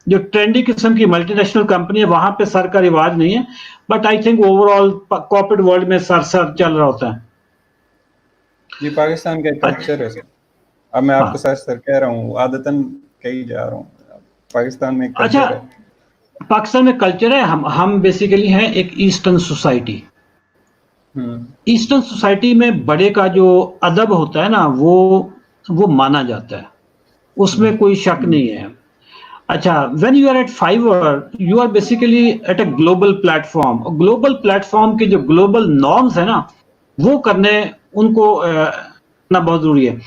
ट्रेंडी किस्म की मल्टीनेशनल कंपनी है वहां पे सर का रिवाज नहीं है। But I think overall corporate world में सर सर चल रहा होता है। ये पाकिस्तान का कल्चर है सर। अब मैं आपको हाँ, सर सर कह रहा हूँ, आदतन कही जा रहा हूँ। पाकिस्तान में एक अच्छा, कल्चर है। पाकिस्तान में कल्चर है। हम बेसिकली हैं एक ईस्टर्न सोसाइटी। ईस्टर्न सोसाइटी में बड़े का जो अदब होता है ना, वो माना जाता है, उसमें कोई शक नहीं है। अच्छा, when you are at Fiverr you are basically at a global platform. Global platform के जो ग्लोबल नॉर्म्स है ना, वो करने उनको करना बहुत जरूरी है।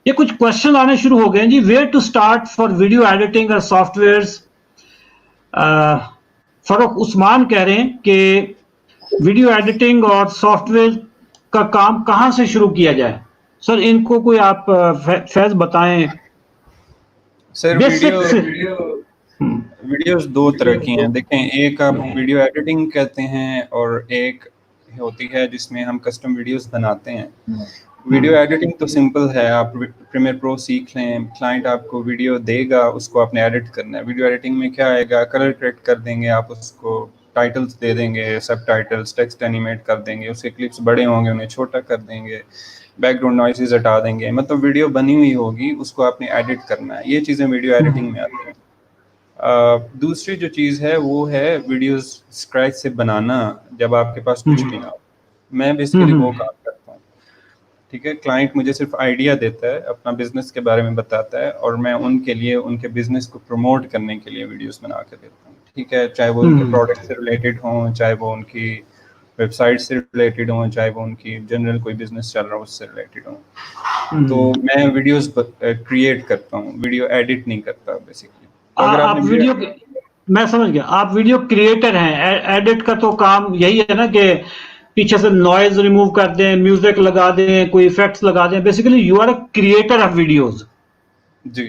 ये कुछ क्वेश्चन आने शुरू हो गए हैं जी। Where to start for video editing और सॉफ्टवेयर। फरूख उस्मान कह रहे हैं कि वीडियो एडिटिंग और सॉफ्टवेयर का काम कहां से शुरू किया जाए। सर, इनको कोई आप फैज बताएं। सर बेसिक से। वीडियोस दो तरह की हैं। देखें, एक आप वीडियो एडिटिंग कहते हैं और एक होती है जिसमें हम कस्टम वीडियोस बनाते हैं। वीडियो एडिटिंग तो सिंपल है, आप प्रीमियर प्रो सीख लें, क्लाइंट आपको वीडियो देगा, उसको आपने एडिट करना है। वीडियो एडिटिंग में क्या आएगा, कलर करेक्ट कर देंगे, आप उसको टाइटल्स दे देंगे, सब टाइटल्स, टेक्स्ट एनिमेट कर देंगे, उसके क्लिप्स बड़े होंगे उन्हें छोटा कर देंगे, बैकग्राउंड नॉइसेस हटा देंगे, मतलब वीडियो बनी हुई होगी उसको आपने एडिट करना है। ये चीज़ें वीडियो एडिटिंग में आती हैं। दूसरी जो चीज़ है वो है वीडियोस स्क्रैच से बनाना, जब आपके पास कुछ भी ना हो। मैं बेसिकली वो काम करता हूँ। ठीक है, क्लाइंट मुझे सिर्फ आइडिया देता है, अपना बिजनेस के बारे में बताता है, और मैं उनके लिए उनके बिजनेस को प्रमोट करने के लिए वीडियोस बना के देता हूँ। ठीक है, चाहे वो उनके प्रोडक्ट से रिलेटेड हों, चाहे वो उनकी वेबसाइट से रिलेटेड हों, चाहे वो उनकी जनरल कोई बिजनेस चल रहा हो उससे रिलेटेड हों। तो मैं वीडियोस क्रिएट करता हूँ, वीडियो एडिट नहीं करता बेसिकली। तो अगर आप आपने वीडियो मैं समझ गया, आप वीडियो क्रिएटर हैं। एडिट का तो काम यही है ना कि पीछे से नॉइज रिमूव कर दें, म्यूजिक लगा दें, कोई इफेक्ट्स लगा दें। Basically you are a creator of videos. जी।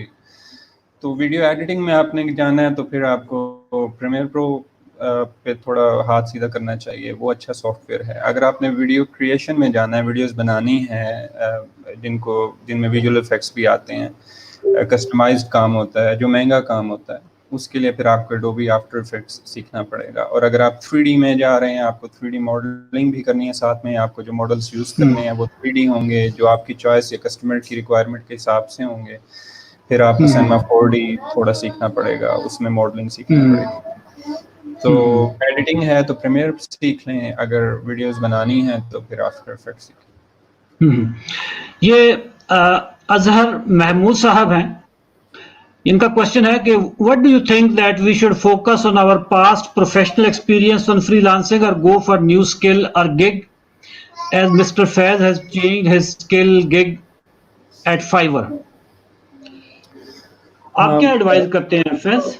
तो वीडियो एडिटिंग में आपने जाना है तो फिर आपको प्रीमियर प्रो पे थोड़ा हाथ सीधा करना चाहिए, वो अच्छा सॉफ्टवेयर है। अगर आपने वीडियो क्रिएशन में जाना है, वीडियोस बनानी है जिनमें विजुअल इफेक्ट्स भी आते हैं, कस्टमाइज्ड काम होता है, जो महंगा काम होता है, उसके लिए फिर आपको एडोबी आफ्टर इफेक्ट्स सीखना पड़ेगा। और अगर आप 3D में जा रहे हैं, आपको 3D मॉडलिंग भी करनी है, साथ में आपको जो मॉडल्स यूज़ करने हैं वो 3D होंगे, जो आपकी चॉइस या कस्टमर की रिक्वायरमेंट के हिसाब से होंगे। फिर आपको सिनेमा 4D थोड़ा सीखना पड़ेगा, उसमें मॉडलिंग सीखनी पड़ेगी। तो एडिटिंग है तो प्रीमियर सीख लें, अगर वीडियोस बनानी है तो फिर आफ्टर इफेक्ट्स सीखें। ये अजहर महमूद साहब हैं। इनका क्वेश्चन है कि what do you think that we should focus on our past professional experience on freelancing और गो फॉर न्यू स्किल और gig, as mister Faiz has changed his skill gig at Fiverr. आप क्या एडवाइस करते हैं Faiz?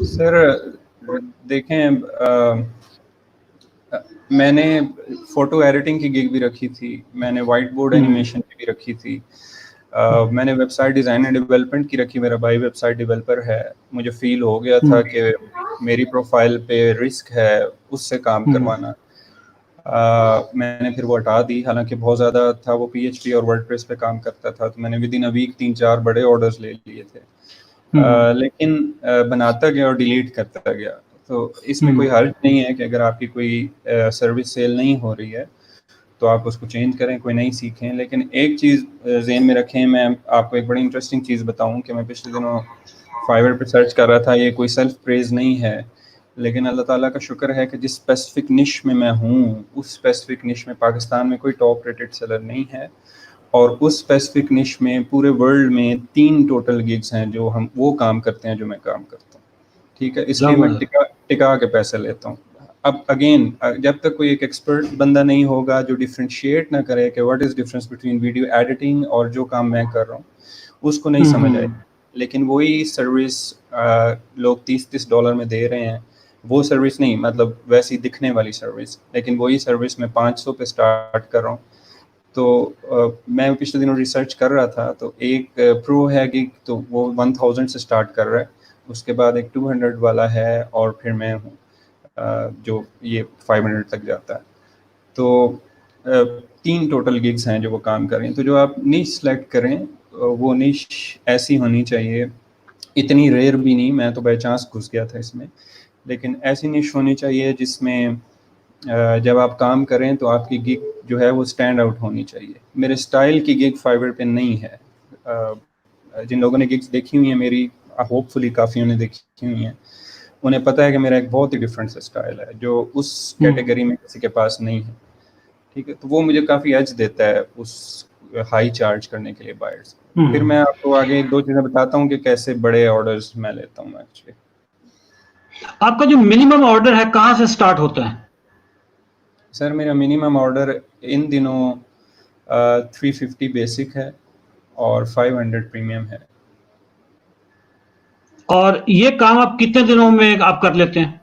Sir देखें, मैंने photo editing की gig भी रखी थी, मैंने वाइट बोर्ड एनिमेशन की भी रखी थी, मैंने वेबसाइट डिज़ाइन एंड डेवलपमेंट की रखी। मेरा भाई वेबसाइट डेवलपर है। मुझे फील हो गया था कि मेरी प्रोफाइल पे रिस्क है उससे काम करवाना। मैंने फिर वो हटा दी। हालांकि बहुत ज़्यादा था, वो PHP और वर्डप्रेस पे काम करता था, तो मैंने विद इन अ वीक 3-4 बड़े ऑर्डर्स ले लिए थे। लेकिन बनाता गया और डिलीट करता गया। तो इसमें कोई हर्ज नहीं है कि अगर आपकी कोई सर्विस सेल नहीं हो रही है तो आप उसको चेंज करें, कोई नई सीखें। लेकिन एक चीज़ ज़हन में रखें, मैं आपको एक बड़ी इंटरेस्टिंग चीज़ बताऊं कि मैं पिछले दिनों फाइवर पे सर्च कर रहा था। ये कोई सेल्फ प्रेज नहीं है, लेकिन अल्लाह ताला का शुक्र है कि जिस स्पेसिफिक निश में मैं हूँ, उस स्पेसिफिक निश में पाकिस्तान में कोई टॉप रेटेड सेलर नहीं है, और उस स्पेसिफिक निश में पूरे वर्ल्ड में 3 टोटल गिग्स हैं जो हम वो काम करते हैं जो मैं काम करता हूँ। ठीक है, इसलिए मैं टिका के पैसे लेता हूँ। अब अगेन, जब तक कोई एक एक्सपर्ट बंदा नहीं होगा जो डिफ्रेंशिएट ना करे कि what is difference between video editing और जो काम मैं कर रहा हूँ, उसको नहीं समझ आए। लेकिन वही सर्विस लोग $30 में दे रहे हैं, वो सर्विस नहीं, मतलब वैसी दिखने वाली सर्विस, लेकिन वही सर्विस मैं 500 पे स्टार्ट कर रहा हूँ। तो मैं पिछले दिनों रिसर्च कर रहा था, तो एक प्रो है गिग, तो वो 1000 से स्टार्ट कर रहा है, उसके बाद एक 200 वाला है, और फिर मैं हूँ जो ये 500 तक जाता है। तो 3 टोटल गिग्स हैं जो वो काम कर रहे हैं। तो जो आप निश सेलेक्ट करें, वो निश ऐसी होनी चाहिए, इतनी रेयर भी नहीं, मैं तो बाई चांस घुस गया था इसमें, लेकिन ऐसी निश होनी चाहिए जिसमें जब आप काम करें तो आपकी गिग जो है वो स्टैंड आउट होनी चाहिए। मेरे स्टाइल की गिग फाइवर पे नहीं है। जिन लोगों ने गिग्स देखी हुई हैं मेरी, होपफुली काफ़ियों ने देखी हुई हैं, उन्हें पता है कि मेरा एक बहुत ही डिफरेंट स्टाइल है जो उस कैटेगरी में किसी के पास नहीं है। ठीक है, तो वो मुझे काफ़ी एज देता है उस हाई चार्ज करने के लिए बायर्स। फिर मैं आपको आगे 2 चीज़ें बताता हूँ कि कैसे बड़े ऑर्डर्स मैं लेता हूँ एक्चुअली। आपका जो मिनिमम ऑर्डर है कहाँ से स्टार्ट होता है? सर मेरा मिनिमम ऑर्डर इन दिनों 350 बेसिक है और 500 प्रीमियम है। और ये काम आप कितने दिनों में आप कर लेते हैं?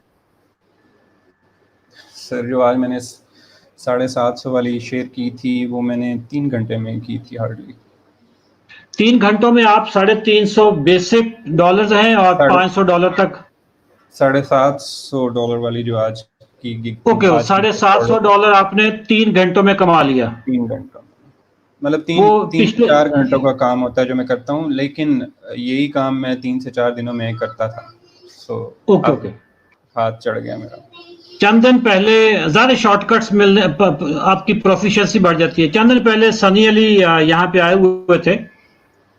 सर जो आज मैंने 750 वाली शेयर की थी, वो मैंने 3 घंटे में की थी हार्डली। 3 घंटों में आप $350 बेसिक डॉलर्स हैं और $500 तक। $750 वाली जो आज की गिग थी, ओके, $750 आपने 3 घंटों में कमा लिया। 3 घंटों, मतलब वो 3 से पिछले 4 घंटों का काम होता है जो मैं करता हूँ, लेकिन यही काम मैं 3 से 4 दिनों में करता था। ओके अब हाथ चढ़ गया मेरा। चंद दिन पहले ज़्यादा शॉर्टकट्स मिलने आपकी प्रोफिशिएंसी बढ़ जाती है। चंद दिन पहले सनी अली यहाँ पे आए हुए थे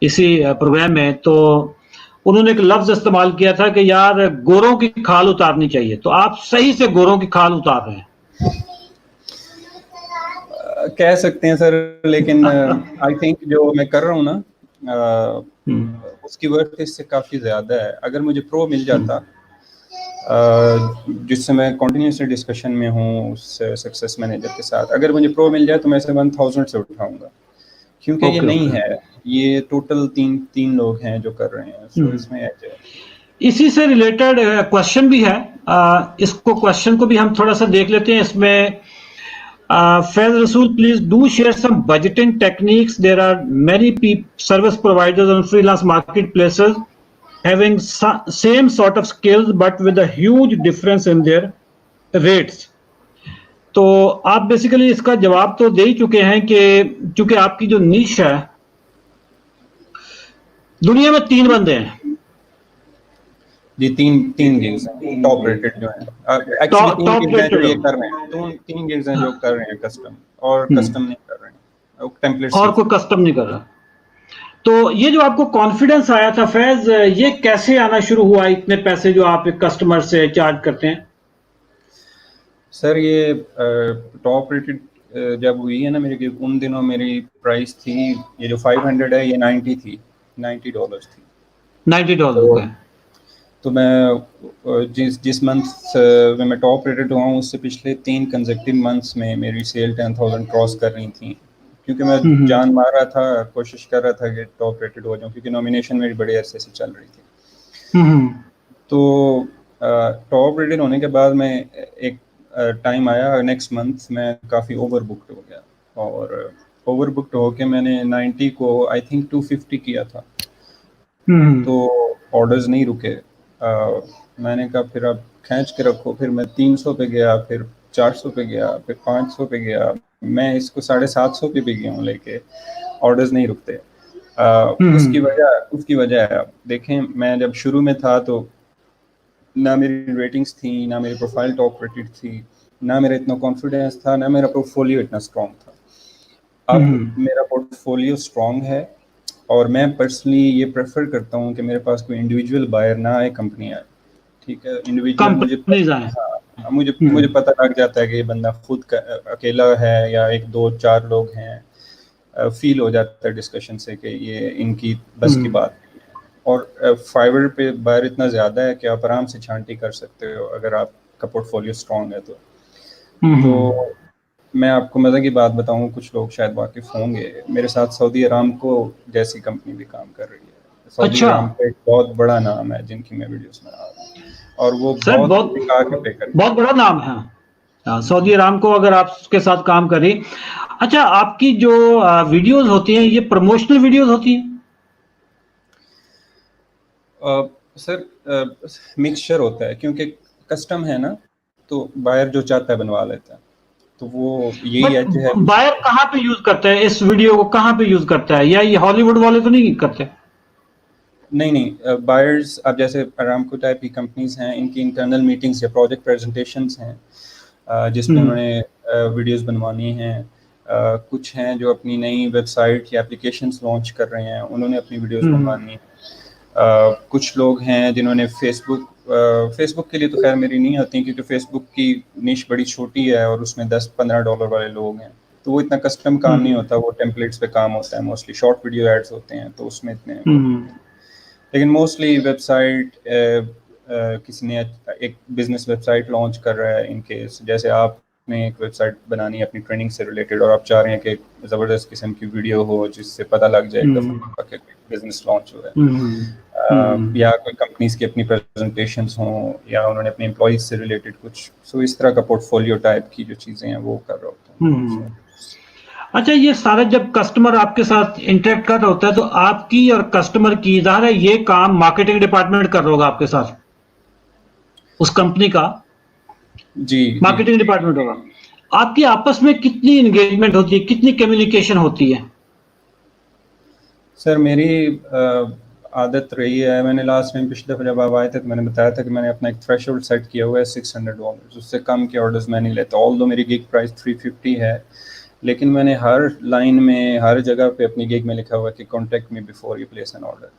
इसी प्रोग्राम में, तो उन्होंने एक लफ्ज इस्तेमाल किया था कि यार गोरों की खाल उतारनी चाहिए। तो आप सही से गोरों की खाल उतार रहे हैं। कह सकते हैं सर, लेकिन आई थिंक जो मैं कर रहा हूँ ना, उसकी वर्थ इससे काफ़ी ज़्यादा है। अगर मुझे प्रो मिल जाता, जिससे मैं कंटिन्यूसली डिस्कशन में हूँ उस सक्सेस मैनेजर के साथ, अगर मुझे प्रो मिल जाए तो मैं इसे 1000 से उठाऊंगा, क्योंकि ये नहीं है, ये टोटल तीन लोग हैं जो कर रहे हैं, सो इसमें इसी से रिलेटेड क्वेश्चन भी है, इसको क्वेश्चन को भी हम थोड़ा सा देख लेते हैं। इसमें Faiz Rasool, please do share some budgeting techniques, there are many service providers on freelance market places having same sort of skills but with a huge difference in their rates। तो आप बेसिकली इसका जवाब तो दे ही चुके हैं कि चूंकि आपकी जो निश है, दुनिया में 3 बंदे हैं जी, तीन गिग्स हैं टॉप रेटेड जो हैं, एक्चुअली 3 गिग्स हैं जो ये कर रहे हैं, 3 गिग्स हैं जो कर रहे हैं कस्टम, और कस्टम नहीं कर रहे हैं, टेम्पलेट और कोई कस्टम नहीं कर रहा। तो ये जो आपको कॉन्फिडेंस आया था फैज, ये कैसे आना शुरू हुआ, इतने पैसे जो आप एक कस्टमर से चार्ज करते हैं? सर ये टॉप रेटेड जब हुई है ना मेरी, उन दिनों मेरी प्राइस थी, ये जो 500 है ये 90 थी, $90 थी। $90 तो मैं जिस मंथ में मैं टॉप रेटेड हुआ हूँ, उससे पिछले 3 कंसेक्टिव मंथ्स में मेरी सेल 10,000 क्रॉस कर रही थी, क्योंकि मैं जान मार रहा था, कोशिश कर रहा था कि टॉप रेटेड हो जाऊं, क्योंकि नॉमिनेशन मेरी बड़े अरसे से चल रही थी। तो टॉप रेटेड होने के बाद मैं एक टाइम आया नेक्स्ट मंथ, मैं काफ़ी ओवर बुक्ड हो गया, और ओवर बुक्ड होके मैंने 90 को आई थिंक 250 किया था। तो ऑर्डर्स नहीं रुके, मैंने कहा फिर अब खींच के रखो, फिर मैं 300 पे गया, फिर 400 पे गया, फिर 500 पे गया, मैं इसको 750 पे भी गया हूँ लेके, ऑर्डर्स नहीं रुकते। उसकी वजह है, देखें मैं जब शुरू में था तो ना मेरी रेटिंग्स थी, ना मेरी प्रोफाइल टॉप रेटेड थी, ना मेरा इतना कॉन्फिडेंस था, ना मेरा पोर्टफोलियो इतना स्ट्रॉन्ग था। अब मेरा पोर्टफोलियो स्ट्रॉन्ग है, और मैं पर्सनली ये प्रेफर करता हूँ कि मेरे पास कोई इंडिविजुअल बायर ना आए, कंपनी आए। ठीक है, इंडिविजुअल मुझे पता लग जाता है कि ये बंदा खुद अकेला है या 1 2 4 लोग हैं, फील हो जाता है डिस्कशन से कि ये इनकी बस की बात नहीं है। और फाइवर पे बायर इतना ज़्यादा है कि आप आराम से छांटी कर सकते हो अगर आपका पोर्टफोलियो स्ट्रॉन्ग है तो मैं आपको मज़े की बात बताऊं, कुछ लोग शायद वाकिफ होंगे, मेरे साथ सऊदी अरामको जैसी कंपनी भी काम कर रही है। सऊदी अरामको एक बहुत बड़ा नाम है जिनकी मैं वीडियोस बना रहा हूँ, और वो बहुत बड़ा नाम है सऊदी अरामको, अगर आप उसके साथ काम करें। अच्छा, आपकी जो वीडियोस होती हैं, ये प्रमोशनल वीडियोस होती हैं? सर मिक्सचर होता है, क्योंकि कस्टम है ना, तो बायर जो चाहता है बनवा लेता है, तो वो यही है। बायर कहाँ पे यूज करता है इस वीडियो को, कहाँ पे यूज करता है, या ये हॉलीवुड वाले तो नहीं करते? नहीं, बायर्स अब जैसे अरामको टाइप की कंपनीज हैं, इनकी इंटरनल मीटिंग्स या प्रोजेक्ट प्रेजेंटेशंस हैं जिसमें उन्होंने वीडियोस बनवानी हैं। कुछ हैं जो अपनी नई वेबसाइट या एप्लीकेशंस लॉन्च कर रहे हैं, उन्होंने अपनी वीडियोस बनवानी है। कुछ लोग हैं जिन्होंने फेसबुक के लिए तो खैर मेरी नहीं आती, क्योंकि फेसबुक की निश बड़ी छोटी है और उसमें $10-15 वाले लोग हैं, तो वो इतना कस्टम काम नहीं होता, वो टेम्पलेट्स पे काम होता है, मोस्टली शॉर्ट वीडियो एड्स होते हैं, तो उसमें इतने लेकिन मोस्टली वेबसाइट किसी ने एक बिजनेस वेबसाइट लॉन्च कर रहा है, इनकेस जैसे आपने एक वेबसाइट बनानी है अपनी ट्रेनिंग से रिलेटेड, और आप चाह रहे हैं कि ज़बरदस्त किस्म की वीडियो हो जिससे पता लग जाए कि बिजनेस लॉन्च हुआ है, या कोई कंपनीज की अपनी प्रेजेंटेशंस हों, या उन्होंने अपने एम्प्लॉइज से रिलेटेड कुछ, सो इस तरह का पोर्टफोलियो टाइप की जो चीज़ें हैं वो कर रहा होता हूँ। अच्छा, ये सारा जब कस्टमर आपके साथ इंटरेक्ट कर रहा होता है, तो आपकी और कस्टमर की, ज़ाहिर है ये काम मार्केटिंग डिपार्टमेंट कर रहा होगा आपके साथ, उस कंपनी का जी मार्केटिंग डिपार्टमेंट होगा। आपकी आपस में कितनी एंगेजमेंट होती है, कितनी कम्युनिकेशन होती है? सर मेरी आदत रही है, मैंने लास्ट टाइम पिछले दफ़ा जब आप आए थे तो मैंने बताया था कि मैंने अपना एक थ्रेशोल्ड सेट किया हुआ है $600, उससे कम के ऑर्डर्स मैं नहीं लेता। ऑल्दो मेरी गिग प्राइस 350 है, लेकिन मैंने हर लाइन में, हर जगह पे अपनी गिग में लिखा हुआ है कि contact me before you place an order.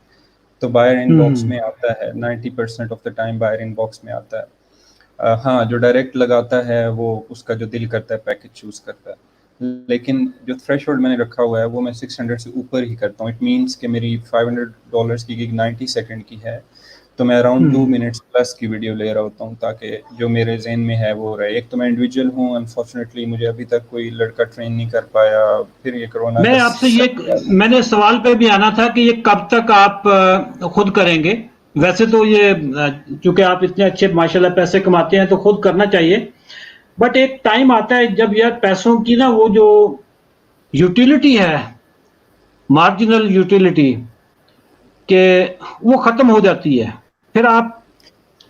तो बायर इनबॉक्स में आता है, 90% of the time buyer inbox में आता है। हाँ, जो डायरेक्ट लगाता है वो उसका जो दिल करता है पैकेज चूज़ करता है, लेकिन जो थ्रेशोल्ड मैंने रखा हुआ है वो मैं 600 से ऊपर ही करता हूँ। इट मीन्स कि मेरी $500 की गिग 90 सेकंड की है, तो मैं अराउंड 2 मिनट्स प्लस की वीडियो ले रहा होता हूँ, ताकि जो मेरे जहन में है वो रहे। एक तो मैं इंडिविजुअल हूँ, अनफॉर्चुनेटली मुझे अभी तक कोई लड़का ट्रेन नहीं कर पाया, फिर ये कोरोना। मैं आपसे मैंने सवाल पे भी आना था कि ये कब तक आप खुद करेंगे, वैसे तो ये चूंकि आप इतने अच्छे माशाल्लाह पैसे कमाते हैं तो खुद करना चाहिए, बट एक टाइम आता है जब यार पैसों की ना वो जो यूटिलिटी है, मार्जिनल यूटिलिटी के वो खत्म हो जाती है। फिर आप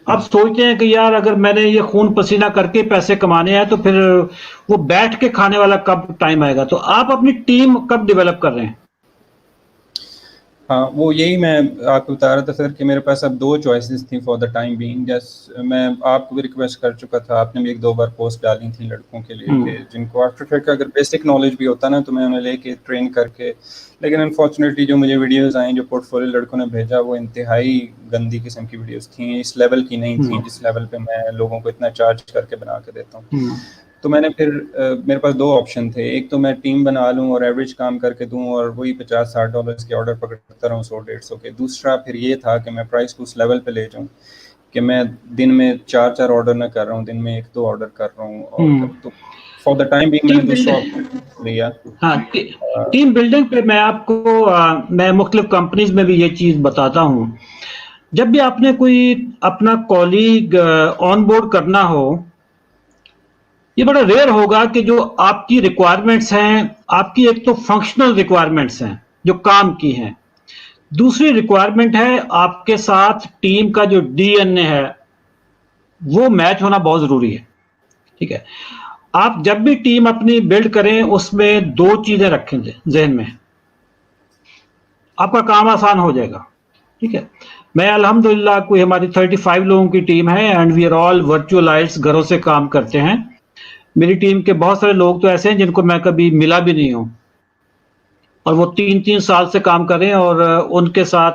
सोचते हैं कि यार अगर मैंने ये खून पसीना करके पैसे कमाने हैं तो फिर वो बैठ के खाने वाला कब टाइम आएगा। तो आप अपनी टीम कब डेवलप कर रहे हैं? हाँ, वो यही मैं आपको बता रहा था सर कि मेरे पास अब 2 चॉइसेस थी फॉर द टाइम बीइंग। जैसे मैं आपको भी रिक्वेस्ट कर चुका था, आपने भी 1-2 बार पोस्ट डाली थी लड़कों के लिए कि जिनको आफ्टर फेयर का अगर बेसिक नॉलेज भी होता ना तो मैं उन्हें लेके ट्रेन करके, लेकिन अनफॉर्चुनेटली जो मुझे वीडियोस आई, जो पोर्टफोलियो लड़कों ने भेजा, वो इंतहाई गंदी किस्म की वीडियोस थी, इस लेवल की नहीं थी जिस लेवल पे मैं लोगों को इतना चार्ज करके बना के देता हूँ। तो मैंने फिर मेरे पास 2 ऑप्शन थे, एक तो मैं टीम बना लूँ और एवरेज काम करके दूँ और वही $50-60 के ऑर्डर पकड़ता रहूँ 100-150 के। दूसरा फिर ये था कि मैं प्राइस को उस लेवल पे ले जाऊँ कि मैं दिन में 4-4 ऑर्डर ना कर रहा हूँ, दिन में 1-2 ऑर्डर कर रहा हूँ। और तो फॉर द टाइम बीइंग मैंने दूसरा ऑप्शन लिया। हाँ, टीम बिल्डिंग पे मैं आपको मैं मुख्तलिफ कंपनीज में भी ये चीज बताता हूँ। जब भी आपने कोई अपना कॉलीग ऑन बोर्ड करना हो, ये बड़ा रेयर होगा कि जो आपकी रिक्वायरमेंट्स हैं, आपकी एक तो फंक्शनल रिक्वायरमेंट्स हैं जो काम की हैं, दूसरी रिक्वायरमेंट है आपके साथ टीम का जो डीएनए है वो मैच होना बहुत जरूरी है। ठीक है, आप जब भी टीम अपनी बिल्ड करें उसमें 2 चीजें रखें जहन में, आपका काम आसान हो जाएगा। ठीक है, मैं अल्हम्दुलिल्लाह कोई हमारी 35 लोगों की टीम है and we are all virtualised, घरों से काम करते हैं। मेरी टीम के बहुत सारे लोग तो ऐसे हैं जिनको मैं कभी मिला भी नहीं हूं और वो 3-3 साल से काम कर रहे हैं और उनके साथ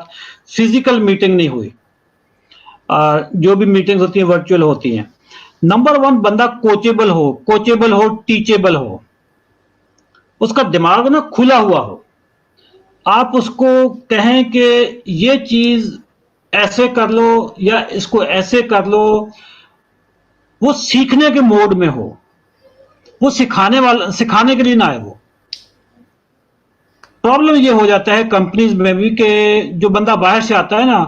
फिजिकल मीटिंग नहीं हुई। जो भी मीटिंग्स होती हैं वर्चुअल होती हैं। नंबर 1 बंदा कोचेबल हो, टीचेबल हो, उसका दिमाग ना खुला हुआ हो। आप उसको कहें कि ये चीज ऐसे कर लो या इसको ऐसे कर लो, वो सीखने के मोड में हो, वो सिखाने के लिए ना आए। वो प्रॉब्लम ये हो जाता है कंपनीज में भी कि जो बंदा बाहर से आता है ना,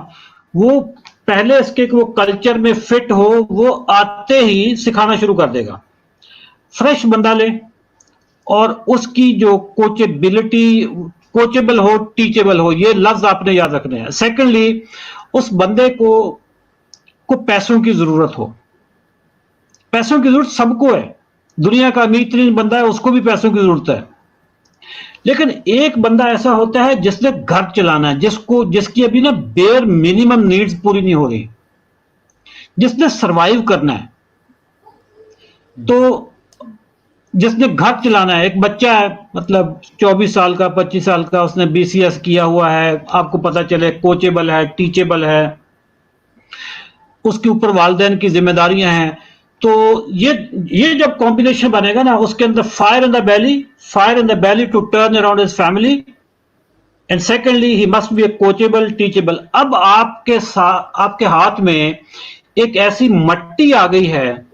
वो पहले इसके वो कल्चर में फिट हो, वो आते ही सिखाना शुरू कर देगा। फ्रेश बंदा ले और उसकी जो कोचेबल हो, टीचेबल हो, ये लफ्ज आपने याद रखने हैं। सेकेंडली, उस बंदे को पैसों की जरूरत हो। पैसों की जरूरत सबको है, दुनिया का अमीर तरीन बंदा है उसको भी पैसों की जरूरत है, लेकिन एक बंदा ऐसा होता है जिसने घर चलाना है, जिसकी अभी ना बेयर मिनिमम नीड्स पूरी नहीं हो रही, जिसने सरवाइव करना है। तो जिसने घर चलाना है, एक बच्चा है मतलब 24 साल का 25 साल का, उसने बीसीएस किया हुआ है, आपको पता चले कोचेबल है, टीचेबल है, उसके ऊपर वालिदैन की जिम्मेदारियां हैं। तो ये जब कॉम्बिनेशन बनेगा ना, उसके अंदर fire in the belly to turn around his family, and secondly he must be a coachable, teachable. अब आपके हाथ में एक ऐसी मट्टी आ गई है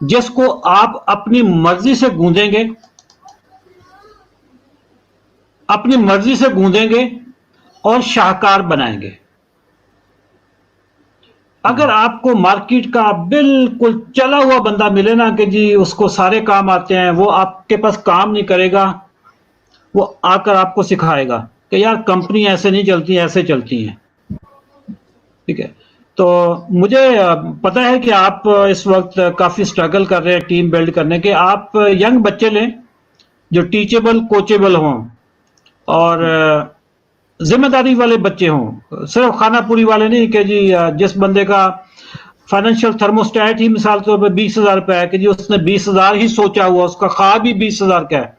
जिसको आप अपनी मर्जी से गूंदेंगे और शाहकार बनाएंगे। अगर आपको मार्केट का बिल्कुल चला हुआ बंदा मिले ना कि जी उसको सारे काम आते हैं, वो आपके पास काम नहीं करेगा, वो आकर आपको सिखाएगा कि यार कंपनी ऐसे नहीं चलती, ऐसे चलती है। ठीक है, तो मुझे पता है कि आप इस वक्त काफी स्ट्रगल कर रहे हैं टीम बिल्ड करने के। आप यंग बच्चे लें जो टीचेबल, कोचेबल हों और जिम्मेदारी वाले बच्चे हों, सिर्फ खानापुरी वाले नहीं कि जी जिस बंदे का फाइनेंशियल थर्मोस्टेट ही मिसाल के तौर पर 20,000 रुपए है कि जी उसने 20,000 ही सोचा हुआ, उसका ख्वाब भी 20,000 का है,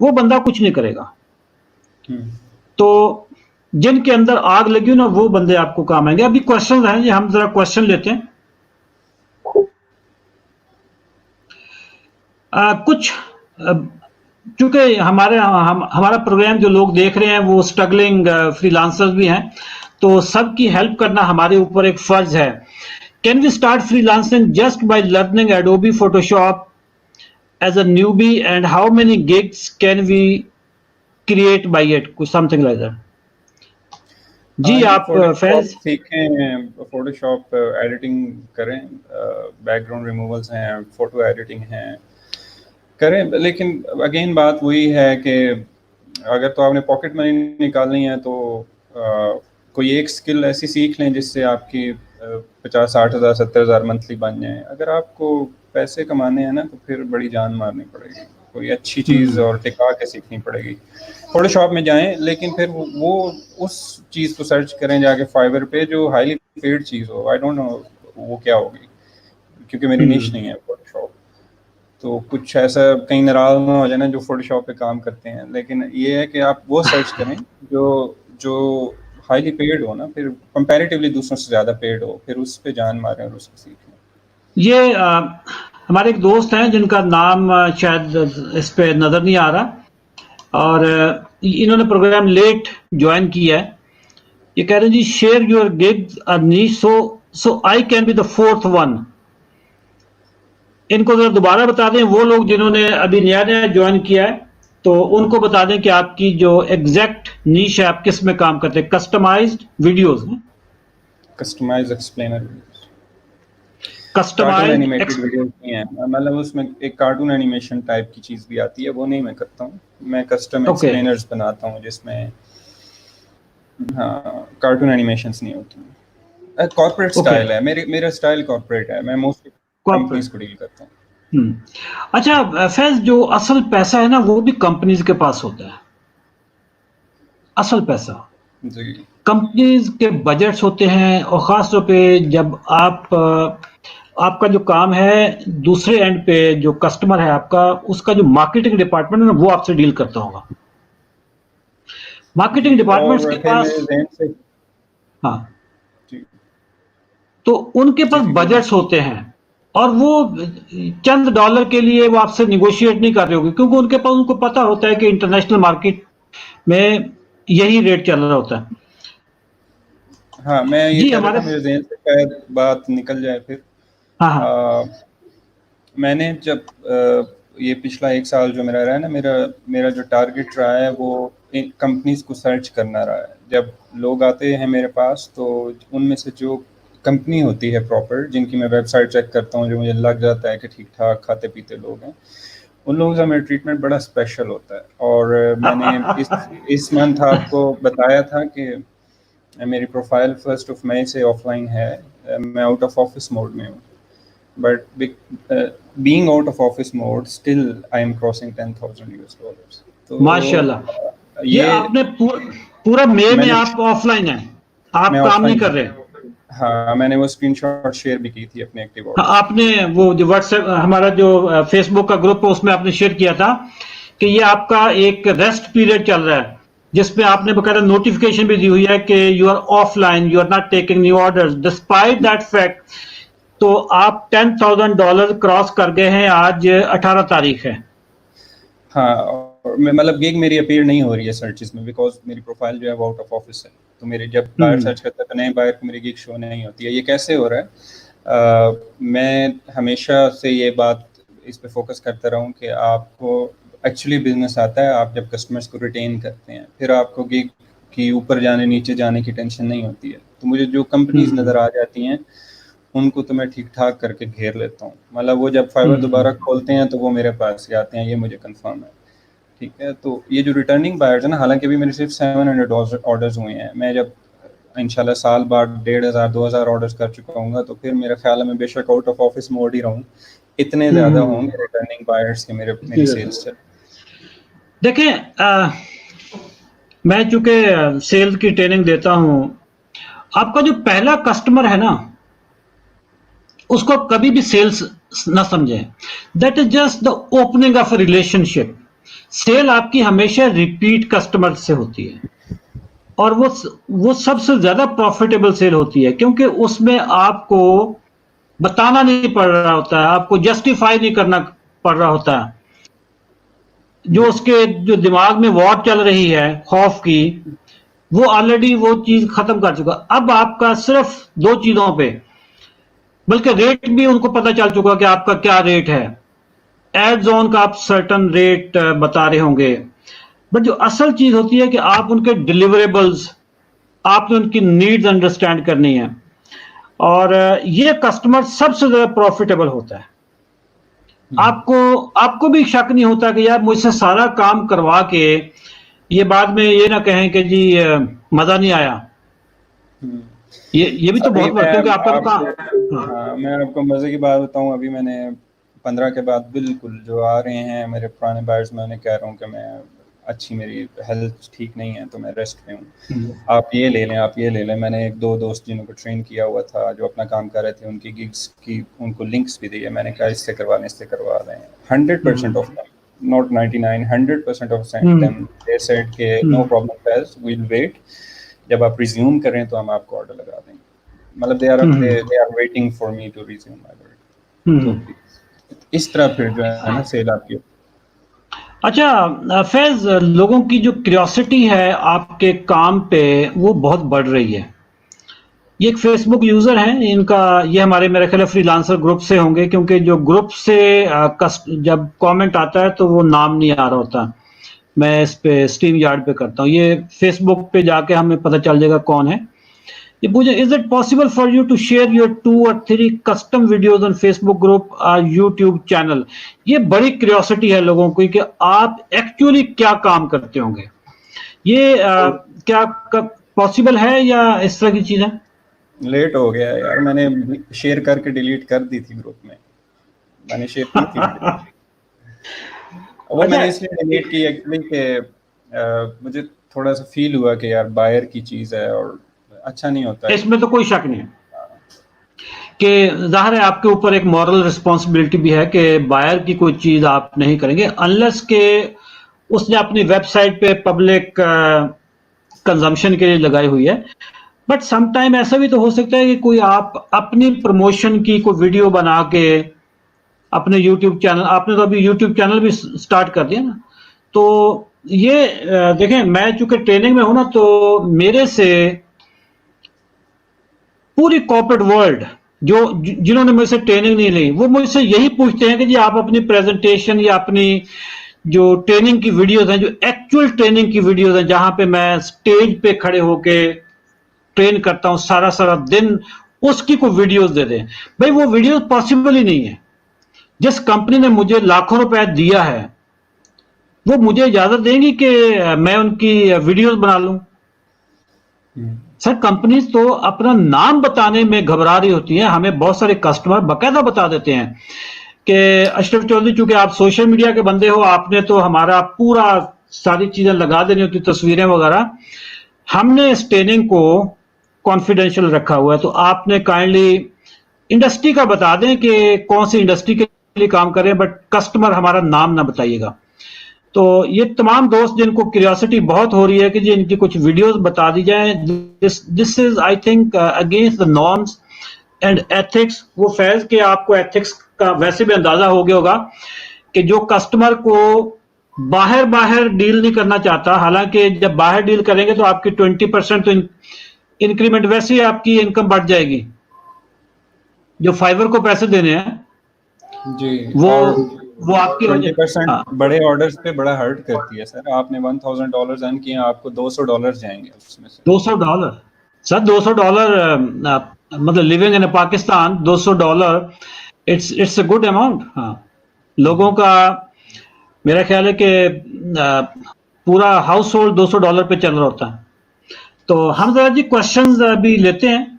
वो बंदा कुछ नहीं करेगा। तो जिनके अंदर आग लगी ना, वो बंदे आपको काम आएंगे। अभी क्वेश्चन हैं, ये हम जरा क्वेश्चन लेते हैं। कुछ चूंकि हमारा प्रोग्राम जो लोग देख रहे हैं वो स्ट्रगलिंग फ्रीलांसर्स भी हैं, तो सबकी हेल्प करना हमारे ऊपर एक फर्ज है। Can we start freelancing just by learning Adobe Photoshop as a newbie and how many gigs can we create by it, कुछ समथिंग लाइक दैट। जी हाँ जी, आप फोटोशॉप फैज। सीखें, फोटोशॉप एडिटिंग करें, बैकग्राउंड रिमूवल्स हैं, फोटो एडिटिंग हैं, करें। लेकिन अगेन बात वही है कि अगर तो आपने पॉकेट मनी निकालनी है तो कोई एक स्किल ऐसी सीख लें जिससे आपकी 50-60 हज़ार 70 हज़ार मंथली बन जाए। अगर आपको पैसे कमाने हैं ना तो फिर बड़ी जान मारनी पड़ेगी, कोई अच्छी चीज़ और टिका के सीखनी पड़ेगी। फोटोशॉप में जाएं, लेकिन फिर वो उस चीज़ को सर्च करें जाके फाइवर पे जो हाईली पेड चीज़ हो। आई डोंट नो वो क्या होगी, क्योंकि मेरी निश नहीं है फोटोशॉप। तो कुछ ऐसा कहीं नाराज ना हो जाए ना जो फोटोशॉप पे काम करते हैं, लेकिन ये है कि आप वो सर्च करें जो जो हाईली पेड हो ना, फिर कंपैरेटिवली दूसरों से ज़्यादा पेड हो, फिर उस पे जान मारें और उसको सीखें। ये हमारे एक दोस्त हैं जिनका नाम शायद इस पे नजर नहीं आ रहा, और इन्होंने प्रोग्राम लेट ज्वाइन किया है। ये कह रहे हैं जी, share your gigs Anish, so I can be the fourth one. इनको जरा दोबारा बता दें, वो लोग जिन्होंने अभी नया नया ज्वाइन किया है, तो उनको बता दें कि आपकी जो एग्जैक्ट नीश है, आप किस में काम करते हैं। Customised videos, customise explainer, cartoon customised. Animated videos नहीं है, मतलब उसमें एक कार्टून एनिमेशन टाइप की चीज़ भी आती है, वो नहीं मैं करता हूँ। मैं कस्टम ओके, एक्सप्लेनर्स बनाता हूँ जिसमें हाँ कार्टून एनिमेशंस नहीं होती। कॉर्पोरेट ओके, स्टाइल है, मेरा स्टाइल कॉर्पोरेट है, मैं मोस्टली कंपनीज कॉर्पोरेट। को डील करता हूँ। अच्छा फैज, जो असल पैसा है ना, वो भी कंपनीज के पास होता है। असल पैसा जी कंपनीज के बजट्स होते हैं, और खास तौर पे जब आप आपका जो काम है, दूसरे एंड पे जो कस्टमर है आपका, उसका जो मार्केटिंग डिपार्टमेंट है ना, वो आपसे डील करता होगा। मार्केटिंग जी। डिपार्टमेंट्स के और फिर पास, मेरे जहन से हाँ, जी तो उनके जी पास जी बोलें। बजट्स होते हैं, और वो चंद डॉलर के लिए वो आपसे निगोशिएट नहीं कर रहे होंगे, क्योंकि उनके पास, उनको पता होता है कि इंटरनेशनल मार्केट में यही रेट चल रहा होता है। हाँ, मैं ये जी कह रहा हमारे, था, मेरे जहन से शायद बात निकल जाए फिर। हाँ हाँ, आ, मैंने जब ये पिछला 1 साल जो मेरा रहा है ना, मेरा मेरा जो टारगेट रहा है वो कंपनीज को सर्च करना रहा है। जब लोग आते हैं मेरे पास तो उनमें से जो कंपनी होती है प्रॉपर, जिनकी मैं वेबसाइट चेक करता हूँ, जो मुझे लग जाता है कि ठीक ठाक खाते पीते लोग हैं, उन लोगों से मेरा ट्रीटमेंट बड़ा स्पेशल होता है। और मैंने इस मंथ आपको बताया था कि मेरी प्रोफाइल 1 मई से ऑफलाइन है, मैं आउट ऑफ ऑफिस मोड में हूँ। But being out of office mode, still I am crossing $10,000। तो माशाल्लाह। ये ये आपने पूरा मई में मैंने आप ऑफलाइन हैं, मैं आप काम नहीं ऑफलाइन कर रहे। हाँ, मैंने वो स्क्रीनशॉट शेयर भी की थी अपने एक्टिव हाँ, ऑर्डर्स की। आपने वो जो व्हाट्सएप, हमारा जो फेसबुक का ग्रुप है, उसमें आपने शेयर किया था कि ये आपका एक रेस्ट पीरियड चल रहा है, जिसमें आपने बकायदा नोटिफिकेशन भी दी हुई है कि you are offline, you are not taking new orders despite that fact. तो आप $10,000 क्रॉस कर गए हैं, आज 18 तारीख है। हाँ, और मतलब गिग मेरी अपीयर नहीं हो रही है सर्चेस में, बिकॉज मेरी प्रोफाइल जो है वो आउट ऑफ ऑफिस है। तो मेरे जब बायर हम्म सर्च करता है तो नए बायर को मेरी गिग शो नहीं होती है। ये कैसे हो रहा है? मैं हमेशा से ये बात इस पे फोकस करता रहा हूँ कि आपको एक्चुअली बिजनेस आता है आप जब कस्टमर्स को रिटेन करते हैं, फिर आपको गिग की ऊपर जाने नीचे जाने की टेंशन नहीं होती है। तो मुझे जो कंपनीज हम्म नज़र आ जाती हैं उनको तो मैं ठीक ठाक करके घेर लेता हूँ। मतलब वो जब फाइवर दोबारा हम्म खोलते हैं तो वो मेरे पास ही आते हैं, ये मुझे कंफर्म है। ठीक है, तो ये जो रिटर्निंग बायर्स है ना, हालांकि अभी मेरे सिर्फ 700 ऑर्डर्स हुए हैं। मैं जब इंशाल्लाह साल बाद 1500-2000 ऑर्डर्स कर चुका हूँ तो फिर मेरा ख्याल है मैं बेशक आउट ऑफ ऑफिस मोड ही रहूँ, इतने ज़्यादा हम्म। होंगे रिटर्निंग बायर्स के मेरी ठीक है सेल्स सर। चल। देखें, मैं चूंकि सेल्स की ट्रेनिंग देता हूं, आपका जो पहला कस्टमर है ना, उसको कभी भी सेल्स ना समझें। That is just the opening of a relationship. Sale आपकी हमेशा रिपीट कस्टमर से होती है, और वो सबसे ज्यादा प्रॉफिटेबल सेल होती है, क्योंकि उसमें आपको बताना नहीं पड़ रहा होता है, आपको जस्टिफाई नहीं करना पड़ रहा होता है। जो जी उसके जो दिमाग में वॉर चल रही है खौफ की, वो ऑलरेडी वो चीज खत्म कर चुका। अब आपका सिर्फ दो चीजों पे, बल्कि रेट भी उनको पता चल चुका कि आपका क्या रेट है। एड जोन का आप सर्टन रेट बता रहे होंगे, बट जो असल चीज होती है कि आप उनके डिलीवरेबल्स आपने उनकी नीड्स अंडरस्टैंड करनी है, और ये कस्टमर सबसे ज़्यादा प्रॉफिटेबल होता है। आपको आपको भी शक नहीं होता कि यार मुझसे सारा काम करवा के ये बाद में ये ना कहें कि जी मज़ा नहीं आया। ये भी तो अभी बहुत बड़ा, मैं क्योंकि आपका तो आपको काम। हाँ। हाँ, मैं आपको मज़े की बात बताऊं, अभी मैंने 15 के बाद बिल्कुल जो आ रहे हैं मेरे पुराने बायर्स, मैं उन्हें कह रहा हूं कि मैं अच्छी, मेरी हेल्थ ठीक नहीं है तो मैं रेस्ट पे हूँ, आप ये ले लें, आप ये ले लें। मैंने एक दो दोस्त जिनको ट्रेन किया हुआ था जो अपना काम कर रहे थे, उनकी गिग्स की उनको लिंक्स भी दिए, मैंने कहा इससे करवाने, इससे करवा रहे हैं। 100% of them, not 99, 100% of them they said के no problem Faiz, we'll wait, जब आप रिज्यूम करें तो हम आपको ऑर्डर लगा देंगे। मतलब they are waiting for me to resume my work. तो इस तरह फिर जो है ना सेल आपकी। अच्छा फैज, लोगों की जो क्यूरियोसिटी है आपके काम पे वो बहुत बढ़ रही है। ये एक फेसबुक यूजर हैं इनका, ये हमारे मेरे ख्याल फ्रीलांसर ग्रुप से होंगे, क्योंकि जो ग्रुप से जब कमेंट आता है तो वो नाम नहीं आ रहा होता। मैं इस पे स्ट्रीम यार्ड पे करता हूँ, ये फेसबुक पे जाके हमें पता चल जाएगा कौन है। ये पूछे, is it possible for you to share your 2 or 3 custom videos on Facebook group और यूट्यूब चैनल। ये बड़ी क्यूरियोसिटी है लोगों को कि आप एक्चुअली क्या काम करते होंगे। ये क्या पॉसिबल है या इस तरह की चीज है? लेट हो गया यार, मैंने शेयर करके डिलीट कर दी थी ग्रुप में, मैंने शेयर की थी वीडियो। वो अच्छा, मैंने इसलिए डिलीट की एक्चुअली कि मुझे थोड़ा सा फील हुआ कि यार बायर की चीज़ है और अच्छा नहीं होता है। इसमें तो कोई शक नहीं है कि जाहिर है आपके ऊपर एक मॉरल रिस्पॉन्सिबिलिटी भी है कि बायर की कोई चीज आप नहीं करेंगे अनलेस के उसने अपनी वेबसाइट पे पब्लिक कंजम्पशन के लिए लगाई हुई है। बट सम टाइम ऐसा भी तो हो सकता है कि कोई आप अपनी प्रमोशन की कोई वीडियो बना के अपने यूट्यूब चैनल, आपने तो अभी यूट्यूब चैनल भी स्टार्ट कर दिया ना, तो ये देखें, मैं चूंकि ट्रेनिंग में हूं ना, तो मेरे से पूरी कॉर्पोरेट वर्ल्ड जो जिन्होंने मुझसे ट्रेनिंग नहीं ली वो मुझसे यही पूछते हैं कि जी आप अपनी प्रेजेंटेशन या अपनी जो ट्रेनिंग की वीडियोस हैं, जो एक्चुअल ट्रेनिंग की वीडियोस हैं जहां पे मैं स्टेज पे खड़े होके ट्रेन करता हूं सारा सारा दिन, उसकी कोई वीडियोस दे दें। भाई वो वीडियोस पॉसिबल ही नहीं है। जिस कंपनी ने मुझे लाखों रुपए दिया है वो मुझे इजाजत देंगी कि मैं उनकी वीडियोस बना लूं? सर, कंपनीज तो अपना नाम बताने में घबरा रही होती हैं। हमें बहुत सारे कस्टमर बकायदा बता देते हैं कि अशरफ चौधरी, चूंकि आप सोशल मीडिया के बंदे हो, आपने तो हमारा पूरा सारी चीजें लगा देनी होती, तस्वीरें वगैरह, हमने इस ट्रेनिंग को कॉन्फिडेंशियल रखा हुआ है, तो आपने काइंडली इंडस्ट्री का बता दें कि कौन सी इंडस्ट्री के लिए काम कर रहे हैं, बट कस्टमर हमारा नाम ना बताइएगा। तो ये तमाम दोस्त जिनको क्यूरियोसिटी बहुत हो रही है कि जी इनकी कुछ वीडियोस बता दी जाए, this is I think against the norms and ethics. वो फैज के आपको एथिक्स का वैसे भी अंदाजा हो गया होगा कि जो कस्टमर को बाहर बाहर डील नहीं करना चाहता, हालांकि जब बाहर डील करेंगे तो आपकी 20% तो इंक्रीमेंट, वैसे ही आपकी इनकम बढ़ जाएगी। जो फाइवर को पैसे देने हैं जी, वो और वो आपकी हो जाए। 20% हाँ, बड़े ऑर्डर्स पे बड़ा हर्ट करती है सर। आपने $1000 अर्न किए, आपको $200 जाएंगे उसमें से। $200 सर, $200 मतलब living in Pakistan, $200 it's a good amount. हाँ, लोगों का मेरा ख्याल है कि पूरा हाउस होल्ड $200 पे चल रहा होता है। तो हम जरा जी क्वेश्चंस अभी लेते हैं।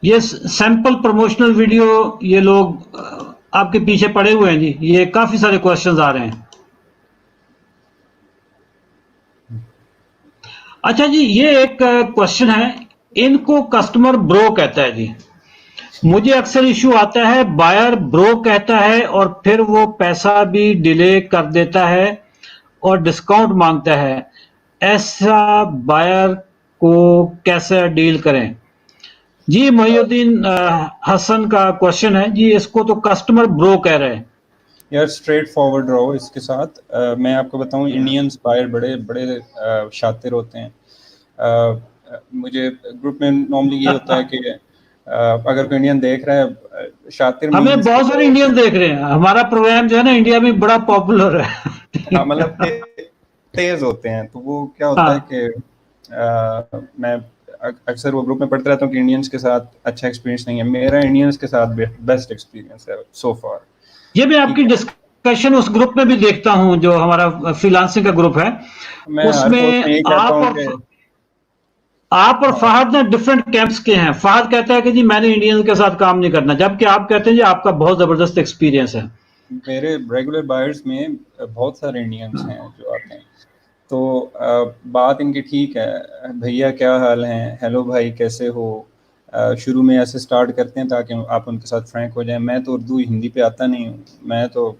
ये सैंपल प्रमोशनल वीडियो, ये लोग आपके पीछे पड़े हुए हैं जी, ये काफी सारे क्वेश्चंस आ रहे हैं। अच्छा जी, ये एक क्वेश्चन है, इनको कस्टमर ब्रो कहता है जी। मुझे अक्सर इशू आता है, बायर ब्रो कहता है और फिर वो पैसा भी डिले कर देता है और डिस्काउंट मांगता है। ऐसा बायर को कैसे डील करें? जी मोहिउद्दीन हसन का क्वेश्चन है जी, इसको तो कस्टमर ब्रो कह रहे हैं। यार स्ट्रेट फॉरवर्ड रहो इसके साथ। मैं आपको बताऊं, इंडियंस बायर बड़े बड़े शातिर होते हैं। मुझे ग्रुप में नॉर्मली ये होता है कि अगर कोई इंडियन देख रहा है, शातिर हमें मीम्स बहुत सारे इंडियन देख रहे हैं, हमारा प्रोग्राम जो है ना इंडिया में बड़ा पॉपुलर है। हाँ मतलब तेज होते हैं, तो वो क्या होता है हाँ, कि मैं अक्सर वो ग्रुप में पढ़ता रहता हूँ कि इंडियंस के साथ अच्छा एक्सपीरियंस नहीं है। मेरा इंडियंस के साथ बेस्ट एक्सपीरियंस है सो फार। ये मैं ठीक आपकी है, डिस्कशन उस ग्रुप में भी देखता हूँ जो हमारा फ्रीलांसिंग का ग्रुप है, मैं हर पोस्ट में उसमें यही कहता हूँ कि आप और हाँ, फहद ना डिफरेंट कैंप्स के हैं। फहद कहता है कि जी मैंने इंडियंस के साथ काम नहीं करना, जबकि आप कहते हैं जी आपका बहुत जबरदस्त एक्सपीरियंस है। मेरे रेगुलर बायर्स में बहुत सारे इंडियंस हैं जो आते हैं। तो बात इनकी ठीक है, भैया क्या हाल है, हेलो भाई कैसे हो, शुरू में ऐसे स्टार्ट करते हैं ताकि आप उनके साथ फ्रैंक हो जाएं। मैं तो उर्दू हिंदी पे आता नहीं हूँ, मैं तो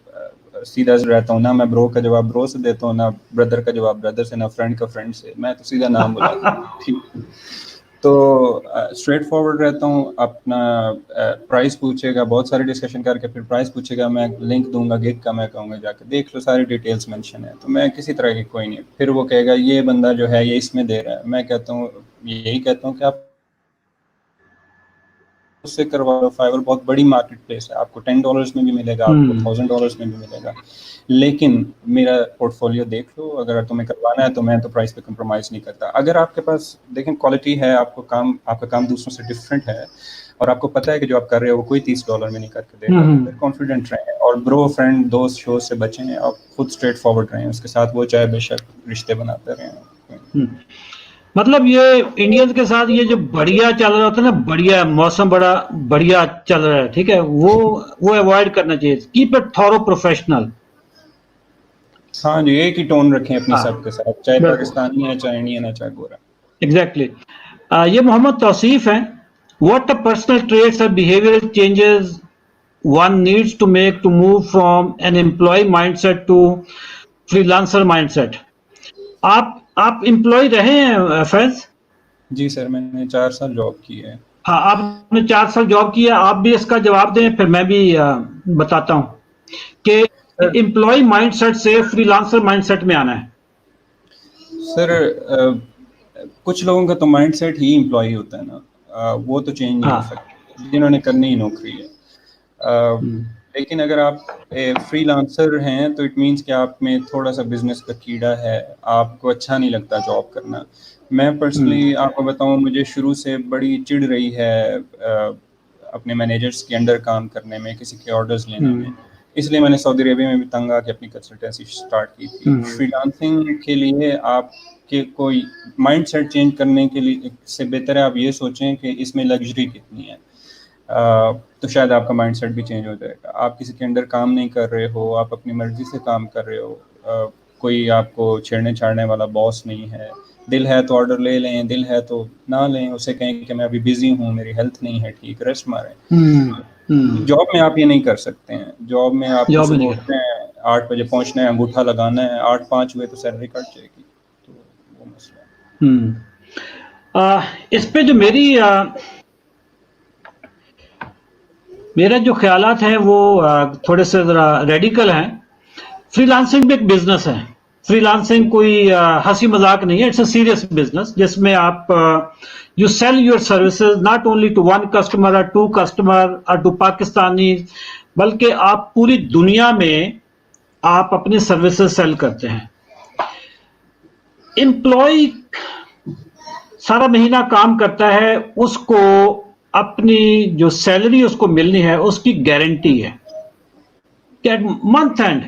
सीधा से रहता हूँ ना। मैं ब्रो का जवाब ब्रो से देता हूँ, ना ब्रदर का जवाब ब्रदर से, ना फ्रेंड का फ्रेंड से। मैं तो सीधा नाम बुलाता हूँ, ठीक है। तो स्ट्रेट फॉरवर्ड रहता हूँ। अपना प्राइस पूछेगा, बहुत सारी डिस्कशन करके फिर प्राइस पूछेगा, मैं लिंक दूंगा गिग का, मैं कहूँगा जाकर देख लो, सारी डिटेल्स मेंशन है। तो मैं किसी तरह की कोई नहीं, फिर वो कहेगा ये बंदा जो है ये इसमें दे रहा है। मैं कहता हूँ, यही कहता हूँ कि आप उससे करवा लो। फाइवर बहुत बड़ी मार्केट प्लेस है, आपको $10 में भी मिलेगा, आपको हम्म $1000 में भी मिलेगा। लेकिन मेरा पोर्टफोलियो देख लो, अगर तुम्हें करवाना है तो मैं तो प्राइस पे कंप्रोमाइज़ नहीं करता। अगर आपके पास देखें क्वालिटी है, आपका काम दूसरों से डिफरेंट है, और आपको पता है कि जो आप कर रहे हो वो कोई $30 में नहीं करके देगा, तो फिर हम्म कॉन्फिडेंट रहें। और ब्रो फ्रेंड दोस्त शो से बचें, आप खुद स्ट्रेट फॉरवर्ड रहें उसके साथ, वो चाहे बेशक रिश्ते बनाते रहें। हम्म। मतलब ये इंडियंस के साथ ये जो बढ़िया चल रहा होता है ना, बढ़िया मौसम बड़ा बढ़िया चल रहा है, ठीक है, वो अवॉइड करना चाहिए। Keep it thorough professional. हाँ जी, एक ही टोन रखें अपनी हाँ, सबके साथ, चाहे बिल्कुल, पाकिस्तानी है, चाहे इंडियन है, चाहे गोरा। एग्जैक्टली। ये मोहम्मद तौसीफ हैं। व्हाट अ पर्सनल ट्रेट्स और behavioural changes one needs to make to move from an employee mindset to freelancer mindset? आप एम्प्लॉय रहे हैं फैज? जी सर, मैंने 4 साल जॉब की है। हाँ, आपने 4 साल जॉब किया, आप भी इसका जवाब दें फिर मैं भी बताता हूँ कि सर एम्प्लॉय माइंडसेट से फ्रीलांसर माइंडसेट में आना है। सर कुछ लोगों का तो माइंडसेट ही एम्प्लॉय होता है ना, वो तो चेंज नहीं हो हाँ। सकता जिन्होंने करनी ही नौकरी है। हम्म लेकिन अगर आप फ्रीलांसर हैं तो इट मीन्स कि आप में थोड़ा सा बिजनेस का कीड़ा है, आपको अच्छा नहीं लगता जॉब करना। मैं पर्सनली हम्म आपको बताऊं, मुझे शुरू से बड़ी चिढ़ रही है अपने मैनेजर्स के अंडर काम करने में, किसी के ऑर्डर्स लेने में। हम्म इसलिए मैंने सऊदी अरेबिया में भी तंग आके अपनी कंसल्टेंसी स्टार्ट की थी। हम्म फ्रीलांसिंग के लिए आपके कोई माइंडसेट चेंज करने के लिए से बेहतर है आप ये सोचें कि इसमें लग्जरी कितनी है। तो शायद आपका माइंडसेट भी चेंज हो जाएगा। आप किसी के अंडर काम नहीं कर रहे हो, आप अपनी मर्जी से काम कर रहे हो, कोई आपको छेड़ने छाड़ने वाला बॉस नहीं है। दिल है तो ऑर्डर ले लें, दिल है तो ना लें, उसे कहें कि मैं अभी बिजी हूँ, मेरी हेल्थ नहीं है ठीक, रेस्ट मारें। जॉब में आप ये नहीं कर सकते हैं। जॉब में आपको जॉब में सुबह नहीं कर। उठना है, 8 बजे पहुंचना है, अंगूठा लगाना है, 8-5 हुए तो सैलरी कट जाएगी। तो वो मसला है। हम्म इस पे जो मेरा जो ख्यालात हैं वो थोड़े से ज़रा रेडिकल हैं। फ्रीलांसिंग भी एक बिजनेस है। फ्रीलांसिंग कोई हंसी मजाक नहीं है, इट्स अ सीरियस बिजनेस जिसमें आप you sell your services not only to one customer और टू कस्टमर और टू पाकिस्तानी, बल्कि आप पूरी दुनिया में आप अपनी सर्विसेज सेल करते हैं। एम्प्लॉय सारा महीना काम करता है, उसको अपनी जो सैलरी उसको मिलनी है उसकी गारंटी है कि मंथ एंड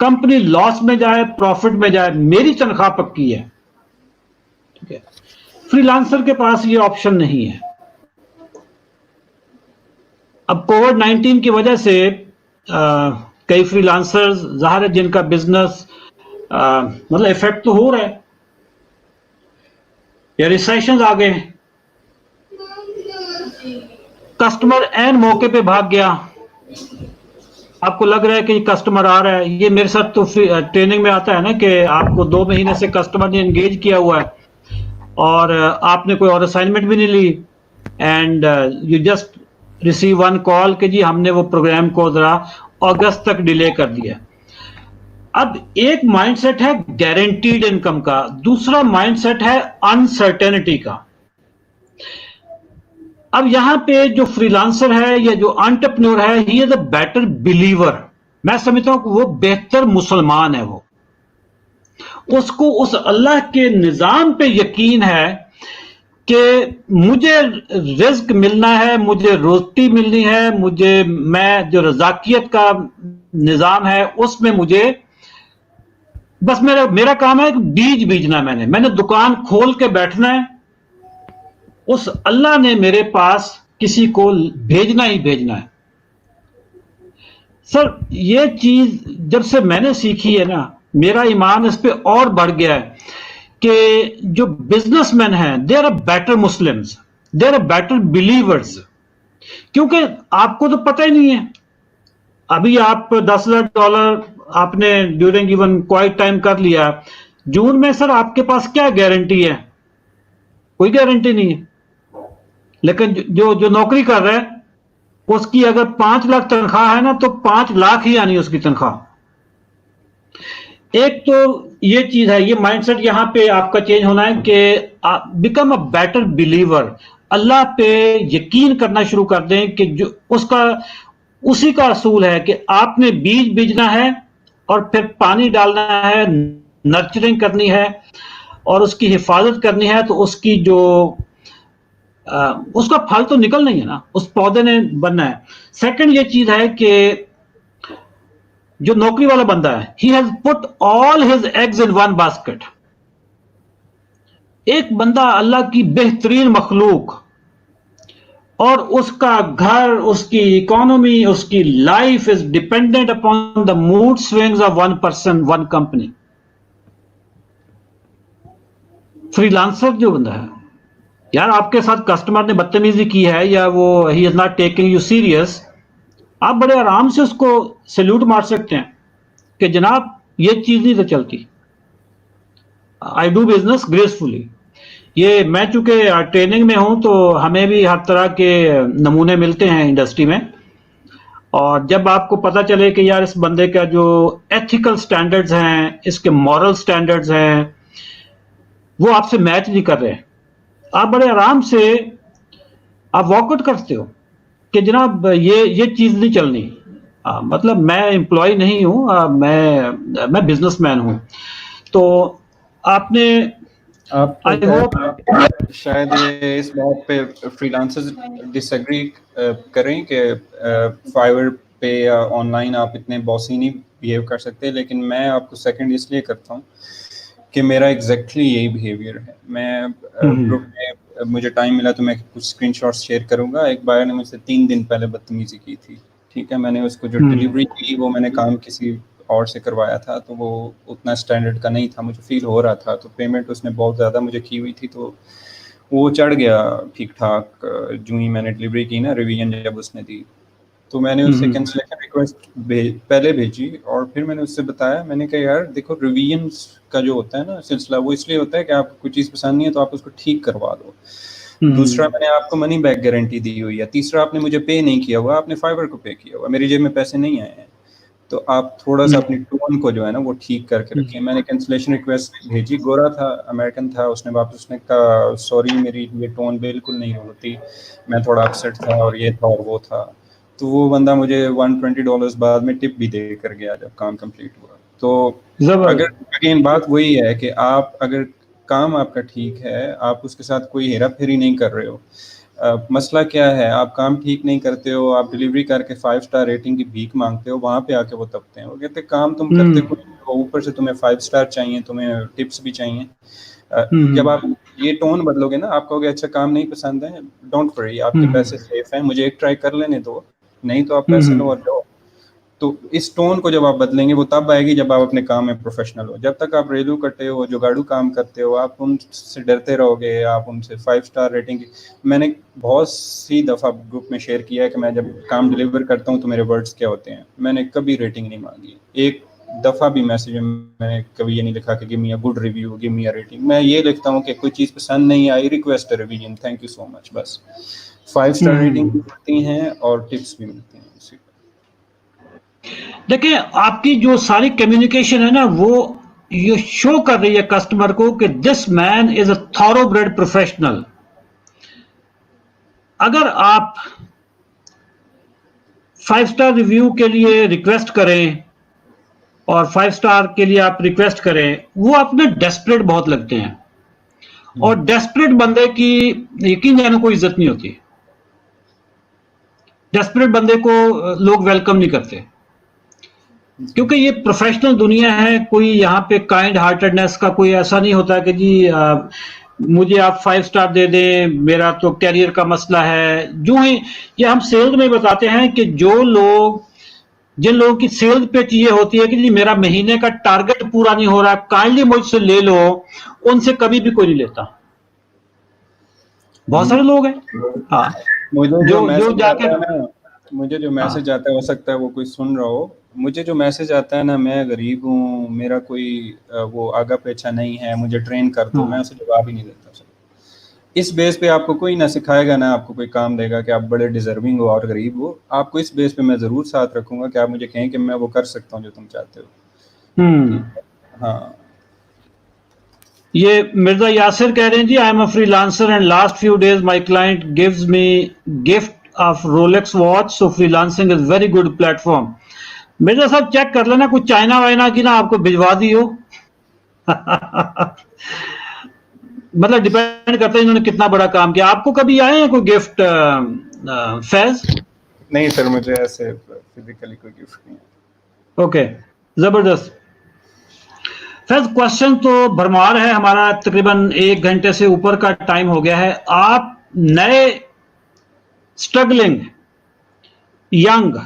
कंपनी लॉस में जाए प्रॉफिट में जाए मेरी तनख्वाह पक्की है, ठीक है। फ्रीलांसर के पास ये ऑप्शन नहीं है। अब कोविड-19 की वजह से कई फ्रीलांसर्स ज़ाहिर है जिनका बिजनेस मतलब इफेक्ट तो हो रहा है, या रिसेशन आ गए, कस्टमर एन मौके पे भाग गया, आपको लग रहा है कि कस्टमर आ रहा है। ये मेरे साथ तो ट्रेनिंग में आता है ना कि आपको 2 महीने से कस्टमर ने एंगेज किया हुआ है और आपने कोई और असाइनमेंट भी नहीं ली, and you just receive one call कि जी हमने वो प्रोग्राम को जरा अगस्त तक डिले कर दिया। अब एक माइंडसेट है गारंटीड इनकम का, दूसरा माइंडसेट है अनसर्टेनिटी का। अब यहां पे जो फ्रीलांसर है या जो एंटरप्रेन्योर है, ही इज अ बेटर बिलीवर। मैं समझता हूं कि वो बेहतर मुसलमान है। वो उसको उस अल्लाह के निजाम पे यकीन है कि मुझे रिज्क मिलना है, मुझे रोटी मिलनी है, मुझे मैं जो रजाकियत का निजाम है उसमें मुझे बस मेरा मेरा काम है कि बीज बीजना। मैंने दुकान खोल के बैठना है। उस अल्लाह ने मेरे पास किसी को भेजना ही भेजना है। सर ये चीज जब से मैंने सीखी है ना, मेरा ईमान इस पे और बढ़ गया है कि जो बिजनेसमैन हैं they are better Muslims, they are better believers. क्योंकि आपको तो पता ही नहीं है, अभी आप $10,000 आपने ड्यूरिंग इवन क्वाइट टाइम कर लिया, जून में सर आपके पास क्या गारंटी है? कोई गारंटी नहीं है। लेकिन जो जो नौकरी कर रहा है उसकी अगर 5 लाख तनख्वाह है ना, तो 5 लाख ही आनी है उसकी तनख्वाह। एक तो ये चीज है, ये माइंडसेट यहां पे आपका चेंज होना है कि बिकम अ बेटर बिलीवर। अल्लाह पे यकीन करना शुरू कर दें कि जो उसका उसी का असूल है कि आपने बीज बीजना है और फिर पानी डालना है, नर्चरिंग करनी है और उसकी हिफाजत करनी है, तो उसकी जो उसका फल तो निकलना ही है ना, उस पौधे ने बनना है। सेकंड ये चीज है कि जो नौकरी वाला बंदा है, he has put all his eggs in one basket. एक बंदा अल्लाह की बेहतरीन मखलूक, और उसका घर, उसकी इकोनॉमी, उसकी life is dependent upon the mood swings of one person, one company. Freelancer जो बंदा है, यार आपके साथ कस्टमर ने बदतमीजी की है या वो he is not taking you serious, आप बड़े आराम से उसको सैल्यूट मार सकते हैं कि जनाब ये चीज नहीं तो चलती, आई डू बिजनेस ग्रेसफुली। ये मैं चूंकि ट्रेनिंग में हूं तो हमें भी हर तरह के नमूने मिलते हैं इंडस्ट्री में, और जब आपको पता चले कि यार इस बंदे का जो एथिकल स्टैंडर्ड्स हैं, इसके मॉरल स्टैंडर्ड्स हैं, वो आपसे मैच नहीं कर रहे, आप बड़े आराम से आप वॉकआउट करते हो कि जनाब ये चीज नहीं चलनी। मतलब मैं एम्प्लॉय नहीं हूं, मैं बिजनेसमैन हूं। तो आपने आप आई होप शायद ये इस बात पे फ्रीलांसर्स डिसएग्री करें कि फाइवर पे या ऑनलाइन आप इतने बॉसी नहीं बिहेव कर सकते, लेकिन मैं आपको सेकंड इसलिए करता हूँ कि मेरा एग्जैक्टली यही बिहेवियर है। मैं ग्रुप में मुझे टाइम मिला तो मैं कुछ स्क्रीनशॉट्स शेयर करूंगा। एक बायर ने मुझसे 3 दिन पहले बदतमीजी की थी, ठीक है। मैंने उसको जो डिलीवरी की वो मैंने काम किसी और से करवाया था, तो वो उतना स्टैंडर्ड का नहीं था, मुझे फील हो रहा था। तो पेमेंट उसने बहुत ज़्यादा मुझे की हुई थी, तो वो चढ़ गया ठीक ठाक। जो ही मैंने डिलीवरी की ना, रिवीजन जब उसने दी, तो मैंने उससे कैंसिलेशन रिक्वेस्ट पहले भेजी और फिर मैंने उससे बताया, मैंने कहा यार देखो, रिवीजन्स का जो होता है ना सिलसिला, वो इसलिए होता है कि आपको कोई चीज़ पसंद नहीं है तो आप उसको ठीक करवा दो। दूसरा, मैंने आपको मनी बैक गारंटी दी हुई है। तीसरा, आपने मुझे पे नहीं किया हुआ, आपने फाइवर को पे किया हुआ, मेरी जेब में पैसे नहीं आए हैं। तो आप थोड़ा सा अपनी टोन को जो है ना वो ठीक करके रखिए। मैंने कैंसिलेशन रिक्वेस्ट भेजी, गोरा था, अमेरिकन था, उसने वापस उसने कहा सॉरी मेरी ये टोन बिल्कुल नहीं होती, मैं थोड़ा अपसेट था और ये था और वो था। तो वो बंदा मुझे $120 बाद में टिप भी दे कर गया जब काम कंप्लीट हुआ। तो अगर अगेन बात वही है कि आप अगर काम आपका ठीक है, आप उसके साथ कोई हेरा फेरी नहीं कर रहे हो। मसला क्या है, आप काम ठीक नहीं करते हो, आप डिलीवरी करके 5 स्टार रेटिंग की भीख मांगते हो, वहाँ पे आके वो तपते हैं। वो कहते काम तुम करते कुछ हो, ऊपर से तुम्हें 5 स्टार चाहिए, तुम्हें टिप्स भी चाहिए। जब आप ये टोन बदलोगे ना, आप कहोगे अच्छा काम नहीं पसंद है, डोंट वरी, आपके पैसे सेफ हैं, मुझे एक ट्राई कर लेने दो, नहीं तो आप पैसे लो और जाओ। तो इस टोन को जब आप बदलेंगे वो तब आएगी जब आप अपने काम में प्रोफेशनल हो। जब तक आप रेलू करते हो, जुगाड़ू काम करते हो, आप उनसे डरते रहोगे, आप उनसे 5 स्टार रेटिंग। मैंने बहुत सी दफ़ा ग्रुप में शेयर किया है कि मैं जब काम डिलीवर करता हूँ तो मेरे वर्ड्स क्या होते हैं। मैंने कभी रेटिंग नहीं मांगी, एक दफ़ा भी मैसेज में मैंने कभी ये नहीं लिखा कि give me a good review, give me a rating. मैं ये लिखता हूँ कि कोई चीज़ पसंद नहीं आई, request a revision, thank you so much, बस। 5 स्टार रेटिंग भी मिलती हैं और टिप्स भी मिलती हैं। देखिए आपकी जो सारी कम्युनिकेशन है ना, वो ये शो कर रही है कस्टमर को कि this man is a thoroughbred professional. अगर आप 5 स्टार रिव्यू के लिए रिक्वेस्ट करें और 5 स्टार के लिए आप रिक्वेस्ट करें, वो अपने डेस्परेट बहुत लगते हैं, और डेस्परेट बंदे की यकीन जाने कोई इज्जत नहीं होती। डेस्परेट बंदे को लोग वेलकम नहीं करते, क्योंकि ये प्रोफेशनल दुनिया है। कोई यहाँ पे काइंड हार्टेडनेस का कोई ऐसा नहीं होता कि जी मुझे आप 5 स्टार दे दें, मेरा तो कैरियर का मसला है। जो ही ये हम सेल्स में बताते हैं कि जिन लोगों की सेल्स पिच ये होती है कि जी मेरा महीने का टारगेट पूरा नहीं हो रहा, काइंडली मुझसे ले लो, उनसे कभी भी कोई नहीं लेता। बहुत सारे लोग हैं, हाँ, मुझे जो जो मैसेज आता जाके, है ना, मुझे जो मैसेज आता है, हो सकता है वो कोई सुन रहा हो, मुझे जो मैसेज आता है ना, मैं गरीब हूँ, मेरा कोई वो आगा पीछा नहीं है, मुझे ट्रेन कर दो, मैं उसे जवाब ही नहीं देता सर। इस बेस पे आपको कोई ना सिखाएगा, ना आपको कोई काम देगा कि आप बड़े डिजर्विंग हो और गरीब हो। आपको इस बेस पे मैं ज़रूर साथ रखूंगा कि आप मुझे कहें कि मैं वो कर सकता हूँ जो तुम चाहते हो। ठीक है, हाँ। ये मिर्जा यासिर कह रहे हैं जी, I am a freelancer and last few days my client gives me gift of Rolex watch, so freelancing is very good platform. Mirza साहब चेक कर लेना कुछ चाइना वाइना की ना आपको भिजवा दी हो। मतलब डिपेंड करता है इन्होंने कितना बड़ा काम किया। आपको कभी आए हैं कोई गिफ्ट फैज? नहीं सर, मुझे ऐसे फिजिकली कोई गिफ्ट नहीं है। ओके, जबरदस्त। फैज क्वेश्चन तो भरमार है, हमारा तकरीबन 1 घंटे से ऊपर का टाइम हो गया है। आप नए स्ट्रगलिंग यंग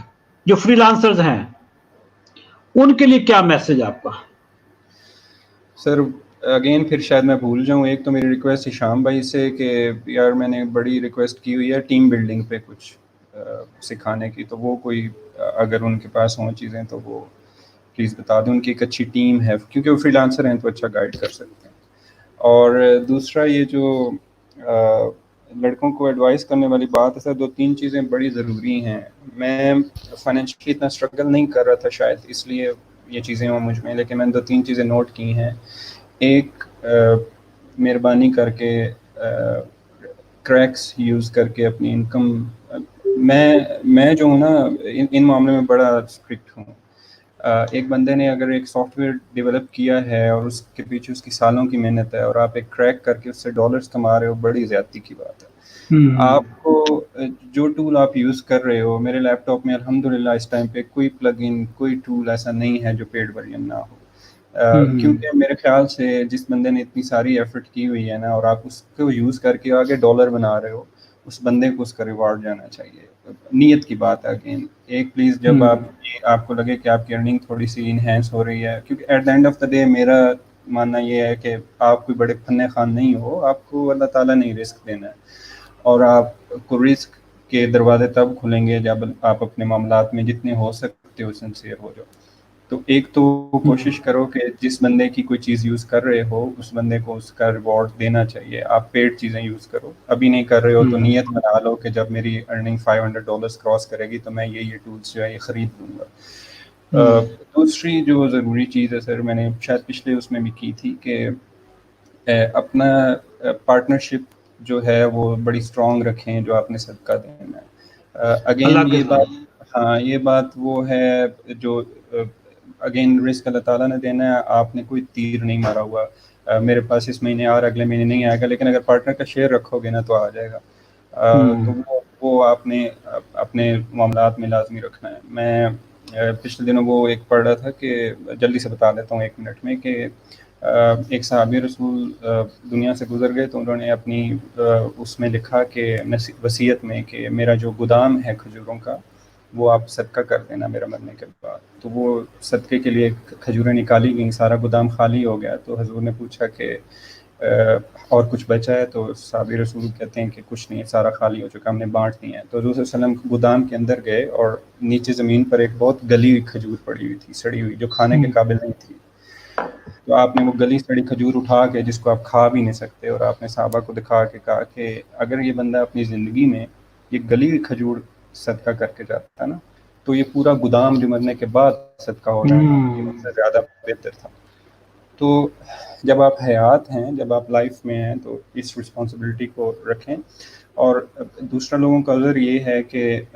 जो फ्रीलांसर्स हैं उनके लिए क्या मैसेज आपका? सर अगेन फिर शायद मैं भूल जाऊं, एक तो मेरी रिक्वेस्ट हिशाम भाई से कि यार मैंने बड़ी रिक्वेस्ट की हुई है टीम बिल्डिंग पे कुछ सिखाने की, तो वो कोई अगर उनके पास हों चीज़ें तो वो प्लीज़ बता दें। उनकी एक अच्छी टीम है, क्योंकि वो फ्रीलांसर हैं तो अच्छा गाइड कर सकते हैं। और दूसरा ये जो लड़कों को एडवाइस करने वाली बात है सर, 2-3 चीज़ें बड़ी ज़रूरी हैं। मैं फाइनेंशियली इतना स्ट्रगल नहीं कर रहा था शायद, इसलिए ये चीज़ें हों मुझ में, लेकिन मैंने 2-3 चीज़ें नोट की हैं। एक, मेहरबानी करके क्रैक्स यूज़ करके अपनी इनकम, मैं जो हूँ ना इन मामले में बड़ा स्ट्रिक्ट हूँ। एक बंदे ने अगर एक सॉफ्टवेयर डेवलप किया है और उसके पीछे उसकी सालों की मेहनत है और आप एक क्रैक करके उससे डॉलर्स कमा रहे हो, बड़ी ज़्यादती की बात है। आपको जो टूल आप यूज़ कर रहे हो, मेरे लैपटॉप में अल्हम्दुलिल्लाह इस टाइम पे कोई प्लगइन, कोई टूल ऐसा नहीं है जो पेड वर्जन ना हो। क्योंकि मेरे ख्याल से जिस बंदे ने इतनी सारी एफर्ट की हुई है ना, और आप उसको यूज़ करके आगे डॉलर बना रहे हो, उस बंदे को उसका रिवार्ड जाना चाहिए। नीयत की बात है अगेन। एक प्लीज़ जब आपको लगे कि आपकी अर्निंग थोड़ी सी इन्हेंस हो रही है, क्योंकि at the end of the day मेरा मानना ये है कि आप कोई बड़े फन्ने खान नहीं हो, आपको अल्लाह ताला ने रिस्क देना है, और आपको रिस्क के दरवाजे तब खुलेंगे जब आप अपने मामलात में जितने हो सकते हो सिंसियर हो जाओ। तो एक तो कोशिश करो कि जिस बंदे की कोई चीज़ यूज़ कर रहे हो उस बंदे को उसका रिवॉर्ड देना चाहिए। आप पेड चीज़ें यूज़ करो, अभी नहीं कर रहे हो तो नीयत बना लो कि जब मेरी अर्निंग $500 क्रॉस करेगी तो मैं ये टूल्स जो है ये ख़रीद लूँगा। दूसरी जो ज़रूरी चीज़ है सर, मैंने शायद पिछले उसमें भी की थी कि अपना पार्टनरशिप जो है वो बड़ी स्ट्रॉन्ग रखें जो आपने सदका देना है। अगेन ये बात, हाँ ये बात वो है जो अगेन रिस्क अल्लाह ताला ने देना है, आपने कोई तीर नहीं मारा हुआ। मेरे पास इस महीने और अगले महीने नहीं आएगा, लेकिन अगर पार्टनर का शेयर रखोगे ना तो आ जाएगा। तो वो आपने अपने मामलात में लाजमी रखना है। मैं पिछले दिनों वो एक पढ़ रहा था कि जल्दी से बता देता हूँ 1 मिनट में, कि एक सहाबी रसूल दुनिया से गुजर गए तो उन्होंने अपनी उसमें लिखा कि वसीयत में कि मेरा जो गोदाम है खजूरों का वो आप सदका कर देना मेरा मरने के बाद। तो वो सदक़े के लिए खजूरें निकाली गई, सारा गोदाम खाली हो गया। तो हजूर ने पूछा कि और कुछ बचा है? तो सहाबी रसूल कहते हैं कि कुछ नहीं है, सारा खाली हो चुका, हमने बांट दिया है। तो हजूर सल्लल्लाहु अलैहि वसल्लम गोदाम के अंदर गए और नीचे ज़मीन पर एक बहुत गली हुई खजूर पड़ी हुई थी, सड़ी हुई, जो खाने के काबिल नहीं थी। तो आपने वो गली सड़ी खजूर उठा के, जिसको आप खा भी नहीं सकते, और आपने साहबा को दिखा के कहा कि अगर ये बंदा अपनी ज़िंदगी में ये गली हुई खजूर सदका करके जाता ना, तो ये पूरा गोदाम जो मरने के बाद सदका हो रहा है ना, ये मुझसे ज़्यादा बेहतर था। तो जब आप हयात हैं, जब आप लाइफ में हैं, तो इस रिस्पॉन्सिबिलिटी को रखें। और दूसरा लोगों का उज़र ये है कि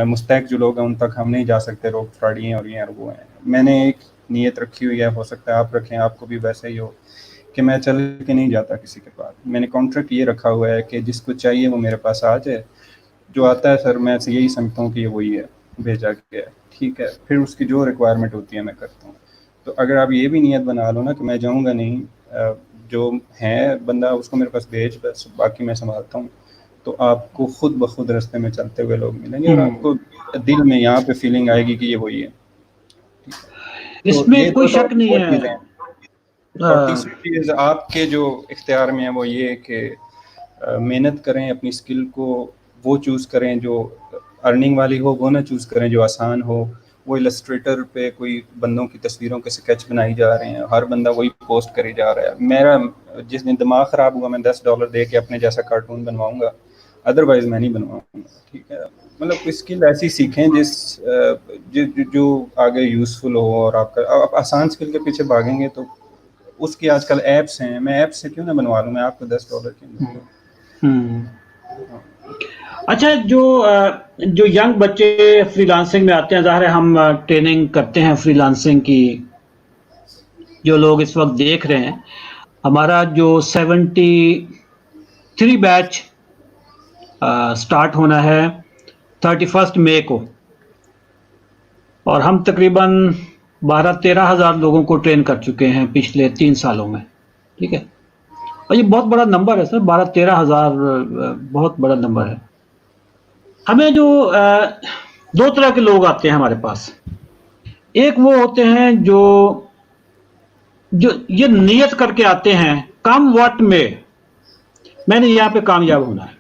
मुस्तैक जो लोग हैं उन तक हम नहीं जा सकते, लोग फ्रॉडी हैं और ये हैं और वो हैं। मैंने एक नीयत रखी हुई है, हो सकता है आप रखें, आपको भी वैसा ही हो, कि मैं चल के नहीं जाता किसी के पास। मैंने कॉन्ट्रैक्ट ये रखा हुआ है कि जिसको चाहिए वो मेरे पास आ जाए, जो आता है सर मैं यही समझता हूँ कि ये वही है, भेजा गया है, ठीक है, फिर उसकी जो रिक्वायरमेंट होती है मैं करता हूँ। तो अगर आप ये भी नियत बना लो ना कि मैं जाऊँगा नहीं, जो है बंदा उसको मेरे पास भेज, बस बाकी मैं संभालता हूँ, तो आपको खुद ब खुद रास्ते में चलते हुए लोग मिलेंगे और आपको दिल में यहाँ पे फीलिंग आएगी कि ये वही है। तो ये इसमें कोई तो शक नहीं दो है। चीज़ें हैं। और तीसरी चीज़ आपके जो इख्तियार में है वो ये कि मेहनत करें, अपनी स्किल को वो चूज़ करें जो अर्निंग वाली हो, वो ना चूज़ करें जो आसान हो। वो इलस्ट्रेटर पे कोई बंदों की तस्वीरों के स्केच बनाई जा रहे हैं, हर बंदा वही पोस्ट करी जा रहा है। मेरा जिस दिन दिमाग ख़राब हुआ मैं $10 दे के अपने जैसा कार्टून बनवाऊँगा, अदरवाइज़ मैं नहीं बनवाऊँगा, ठीक है। मतलब कोई स्किल ऐसी सीखें जो आगे यूज़फुल हो, और आपका आप आसान स्किल के पीछे भागेंगे तो उसकी आजकल ऐप्स हैं, मैं ऐप से क्यों ना बनवा लूँ, मैं आपको $10 क्यों दूँ। अच्छा, जो यंग बच्चे फ्रीलांसिंग में आते हैं, ज़ाहिर है हम ट्रेनिंग करते हैं फ्रीलांसिंग की। जो लोग इस वक्त देख रहे हैं, हमारा जो 73 बैच स्टार्ट होना है 31 मई को, और हम तकरीबन 12-13 हज़ार लोगों को ट्रेन कर चुके हैं पिछले 3 सालों में, ठीक है। और ये बहुत बड़ा नंबर है सर, 12-13 हज़ार बहुत बड़ा नंबर है। हमें जो 2 तरह के लोग आते हैं हमारे पास। एक वो होते हैं जो ये नियत करके आते हैं, कम व्हाट में, मैंने यहाँ पे कामयाब होना है।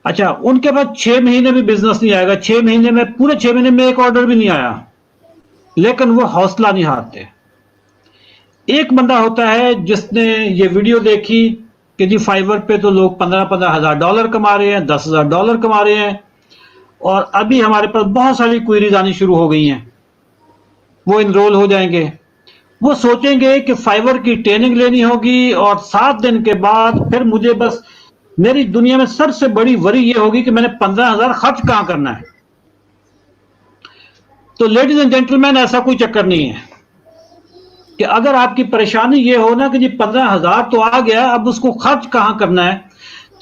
अच्छा, उनके पास 6 महीने भी बिजनेस नहीं आएगा, 6 महीने में, पूरे 6 महीने में एक ऑर्डर भी नहीं आया, लेकिन वो हौसला नहीं हारते। एक बंदा होता है जिसने ये वीडियो देखी कि जी फाइवर पे तो लोग 15-15 हज़ार डॉलर कमा रहे हैं, 10,000 डॉलर कमा रहे हैं, और अभी हमारे पास बहुत सारी क्वेरीज आनी शुरू हो गई हैं। वो इनरोल हो जाएंगे, वो सोचेंगे कि फाइवर की ट्रेनिंग लेनी होगी, और 7 दिन के बाद फिर मुझे बस, मेरी दुनिया में सबसे बड़ी वरी ये होगी कि मैंने 15,000 खर्च कहां करना है। तो लेडीज एंड जेंटलमैन, ऐसा कोई चक्कर नहीं है कि अगर आपकी परेशानी ये हो ना कि जी 15,000 तो आ गया, अब उसको खर्च कहां करना है,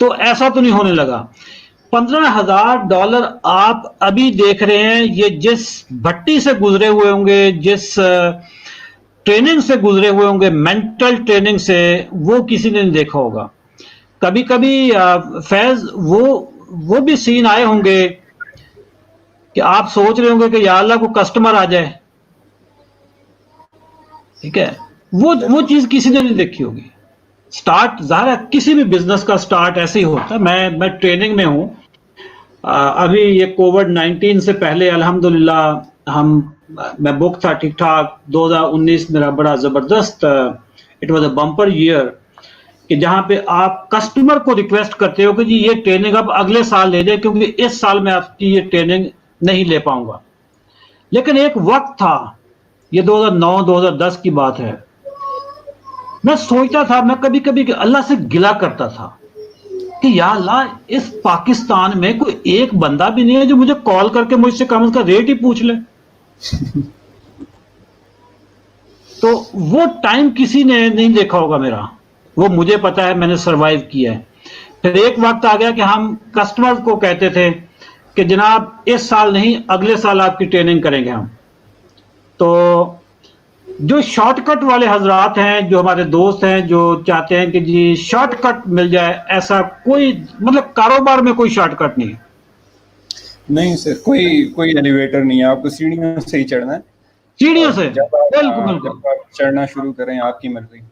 तो ऐसा तो नहीं होने लगा। $15,000 आप अभी देख रहे हैं, ये जिस भट्टी से गुजरे हुए होंगे, जिस ट्रेनिंग से गुजरे हुए होंगे, मेंटल ट्रेनिंग से, वो किसी ने नहीं देखा होगा। कभी कभी फैज वो भी सीन आए होंगे कि आप सोच रहे होंगे कि या अल्लाह को कस्टमर आ जाए, ठीक है। वो चीज किसी ने नहीं देखी होगी। स्टार्ट, ज़ाहिर है किसी भी बिजनेस का स्टार्ट ऐसे ही होता है। मैं ट्रेनिंग में हूं। अभी ये कोविड-19 से पहले अल्हम्दुलिल्लाह मैं बुक था ठीक ठाक। 2019 मेरा बड़ा जबरदस्त, it was a bumper year, कि जहां पे आप कस्टमर को रिक्वेस्ट करते हो कि जी ये ट्रेनिंग अब अगले साल ले जाए, क्योंकि इस साल मैं आपकी ये ट्रेनिंग नहीं ले पाऊंगा। लेकिन एक वक्त था, ये 2009-2010 की बात है, मैं सोचता था, मैं कभी कभी अल्लाह से गिला करता था कि या अल्लाह, इस पाकिस्तान में कोई एक बंदा भी नहीं है जो मुझे कॉल करके मुझसे कम उसका रेट ही पूछ ले। तो वो टाइम किसी ने नहीं देखा होगा मेरा, वो मुझे पता है, मैंने सरवाइव किया है। फिर एक वक्त आ गया कि हम कस्टमर को कहते थे कि जनाब इस साल नहीं, अगले साल आपकी ट्रेनिंग करेंगे हम। तो जो शॉर्टकट वाले हजरात हैं, जो हमारे दोस्त हैं, जो चाहते हैं कि जी शॉर्टकट मिल जाए, ऐसा कोई, मतलब कारोबार में कोई शॉर्टकट नहीं है। नहीं सर, कोई एलिवेटर नहीं है, आपको सीढ़ियों से ही चढ़ना है। सीढ़ियों और से, बिल्कुल बिल्कुल, जब आप चढ़ना शुरू करें, आपकी मर्जी।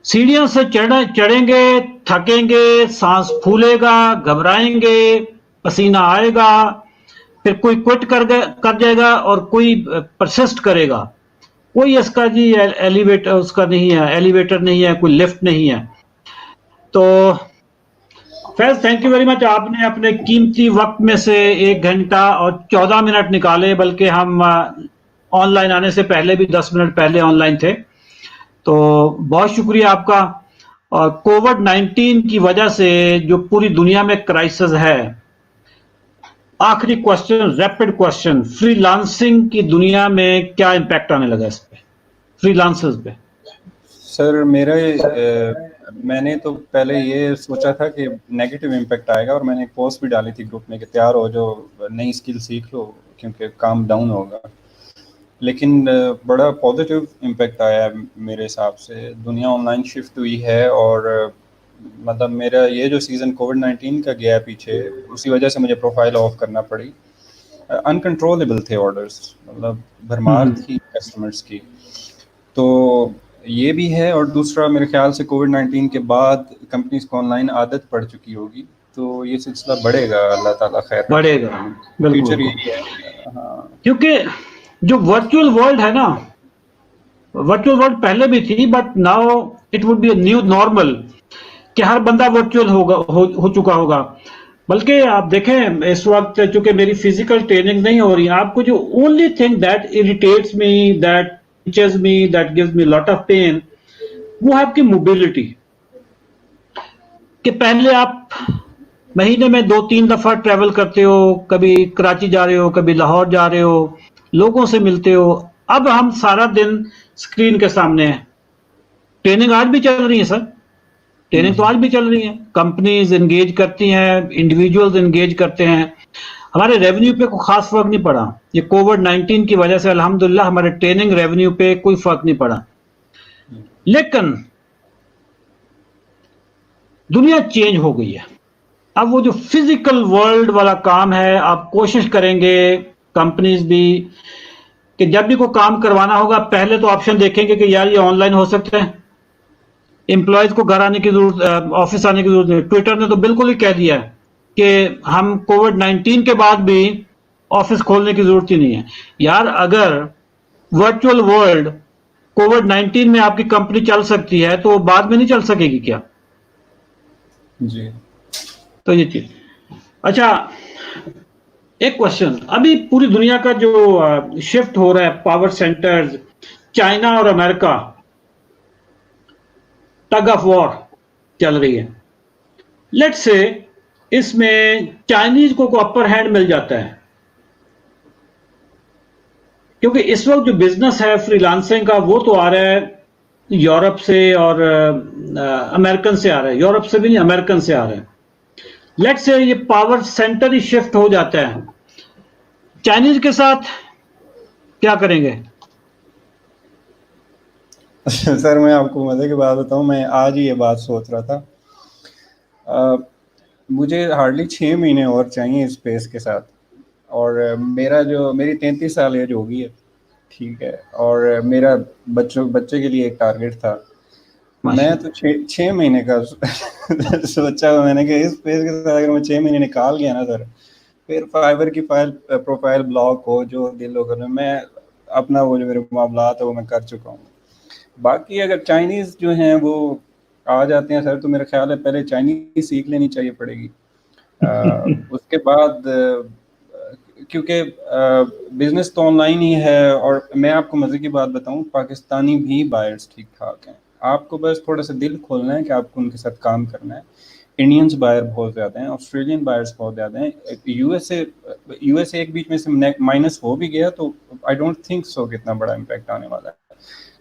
सीढ़ियों से चढ़ेंगे, थकेंगे, सांस फूलेगा, घबराएंगे, पसीना आएगा, फिर कोई क्विट कर जाएगा और कोई परसिस्ट करेगा। कोई इसका जी एलिवेटर उसका नहीं है, एलिवेटर नहीं है, कोई लिफ्ट नहीं है। तो Faiz, thank you very much, आपने अपने कीमती वक्त में से 1 घंटा और 14 मिनट निकाले, बल्कि हम ऑनलाइन आने से पहले भी 10 मिनट पहले ऑनलाइन थे। तो बहुत शुक्रिया आपका। और कोविड-19 की वजह से जो पूरी दुनिया में क्राइसिस है, आखिरी क्वेश्चन, रैपिड क्वेश्चन, फ्रीलांसिंग की दुनिया में क्या इम्पैक्ट आने लगा इस पे, फ्रीलांसर्स पे? सर मैंने तो पहले ये सोचा था कि नेगेटिव इम्पैक्ट आएगा, और मैंने एक पोस्ट भी डाली थी ग्रुप में कि तैयार हो जो नई स्किल सीख लो क्योंकि काम डाउन होगा। लेकिन बड़ा पॉजिटिव इम्पैक्ट आया है मेरे हिसाब से। दुनिया ऑनलाइन शिफ्ट हुई है, और मतलब मेरा ये जो सीज़न कोविड-19 का गया पीछे, उसी वजह से मुझे प्रोफाइल ऑफ करना पड़ी। अनकंट्रोलेबल थे ऑर्डर्स, मतलब भरमार थी कस्टमर्स की। तो ये भी है, और दूसरा मेरे ख्याल से कोविड-19 के बाद कंपनीज को ऑनलाइन आदत पड़ चुकी होगी, तो ये सिलसिला बढ़ेगा, अल्लाह ताला खैर रखे। बढ़ेगा, बिल्कुल फ्यूचर बिल्कुल। यही है। हाँ क्योंकि जो वर्चुअल वर्ल्ड है ना, वर्चुअल वर्ल्ड पहले भी थी, but now it would be a new normal कि हर बंदा वर्चुअल हो चुका होगा। बल्कि आप देखें इस वक्त, चूंकि मेरी फिजिकल ट्रेनिंग नहीं हो रही, आपको जो only thing that irritates me, that teachers me, that gives me lot of pain, वो है आपकी मोबिलिटी। कि पहले आप महीने में 2-3 दफा ट्रेवल करते हो, कभी कराची जा रहे हो, कभी लाहौर जा रहे हो, लोगों से मिलते हो। अब हम सारा दिन स्क्रीन के सामने हैं। ट्रेनिंग आज भी चल रही है सर, ट्रेनिंग तो आज भी चल रही है, कंपनीज एंगेज करती हैं, इंडिविजुअल्स एंगेज करते हैं। हमारे रेवेन्यू पे कोई खास फर्क नहीं पड़ा। ये कोविड-19 की वजह से अल्हम्दुलिल्लाह हमारे ट्रेनिंग रेवेन्यू पे कोई फर्क नहीं पड़ा। लेकिन दुनिया चेंज हो गई है। अब वो जो फिजिकल वर्ल्ड वाला काम है, आप कोशिश करेंगे कंपनीज भी कि जब भी कोई काम करवाना होगा, पहले तो ऑप्शन देखेंगे कि यार ये ऑनलाइन हो सकता है, एम्प्लॉयज को घर आने की जरूरत, ऑफिस आने की जरूरत नहीं। ट्विटर ने तो बिल्कुल ही कह दिया है कि हम कोविड-19 के बाद भी ऑफिस खोलने की जरूरत ही नहीं है। यार अगर वर्चुअल वर्ल्ड कोविड-19 में आपकी कंपनी चल सकती है, तो बाद में नहीं चल सकेगी क्या? जी। तो ये चीज। अच्छा, एक क्वेश्चन, अभी पूरी दुनिया का जो शिफ्ट हो रहा है, पावर सेंटर्स, चाइना और अमेरिका, टग ऑफ वॉर चल रही है। लेट्स से इसमें चाइनीज को अपर हैंड मिल जाता है, क्योंकि इस वक्त जो बिजनेस है फ्रीलांसिंग का, वो तो आ रहा है यूरोप से और अमेरिकन से आ रहा है, यूरोप से भी नहीं, अमेरिकन से आ रहा है। लेट्स से ये पावर सेंटर ही शिफ्ट हो जाता है, चाइनीज के साथ क्या करेंगे? सर मैं आपको मजे की बात बताऊं, मैं आज ही ये बात सोच रहा था। मुझे हार्डली 6 महीने और चाहिए इस स्पेस के साथ, और मेरी 33 साल एज होगी है, ठीक है, और मेरा बच्चे के लिए एक टारगेट था। मैं तो 6 महीने का सोचा हुआ मैंने कि इस स्पेस के साथ अगर मैं 6 महीने निकाल गया ना सर, फिर फाइवर की प्रोफाइल ब्लॉक हो, जो दिल हो करने, मैं अपना वो जो मेरे मामला है वो मैं कर चुका हूँ। बाकी अगर चाइनीज़ जो हैं वो आ जाते हैं सर, तो मेरा ख्याल है पहले चाइनीज़ सीख लेनी चाहिए पड़ेगी। उसके बाद क्योंकि बिज़नेस तो ऑनलाइन ही है, और मैं आपको मज़े की बात बताऊं, पाकिस्तानी भी बायर्स ठीक ठाक हैं। आपको बस थोड़ा सा दिल खोलना है कि आपको उनके साथ काम करना है। इंडियंस बायर बहुत ज़्यादा हैं, ऑस्ट्रेलियन बायर्स बहुत ज़्यादा हैं। यूएसए एक बीच में से माइनस हो भी गया, तो आई डोंट थिंक सो कितना बड़ा इम्पैक्ट आने वाला है।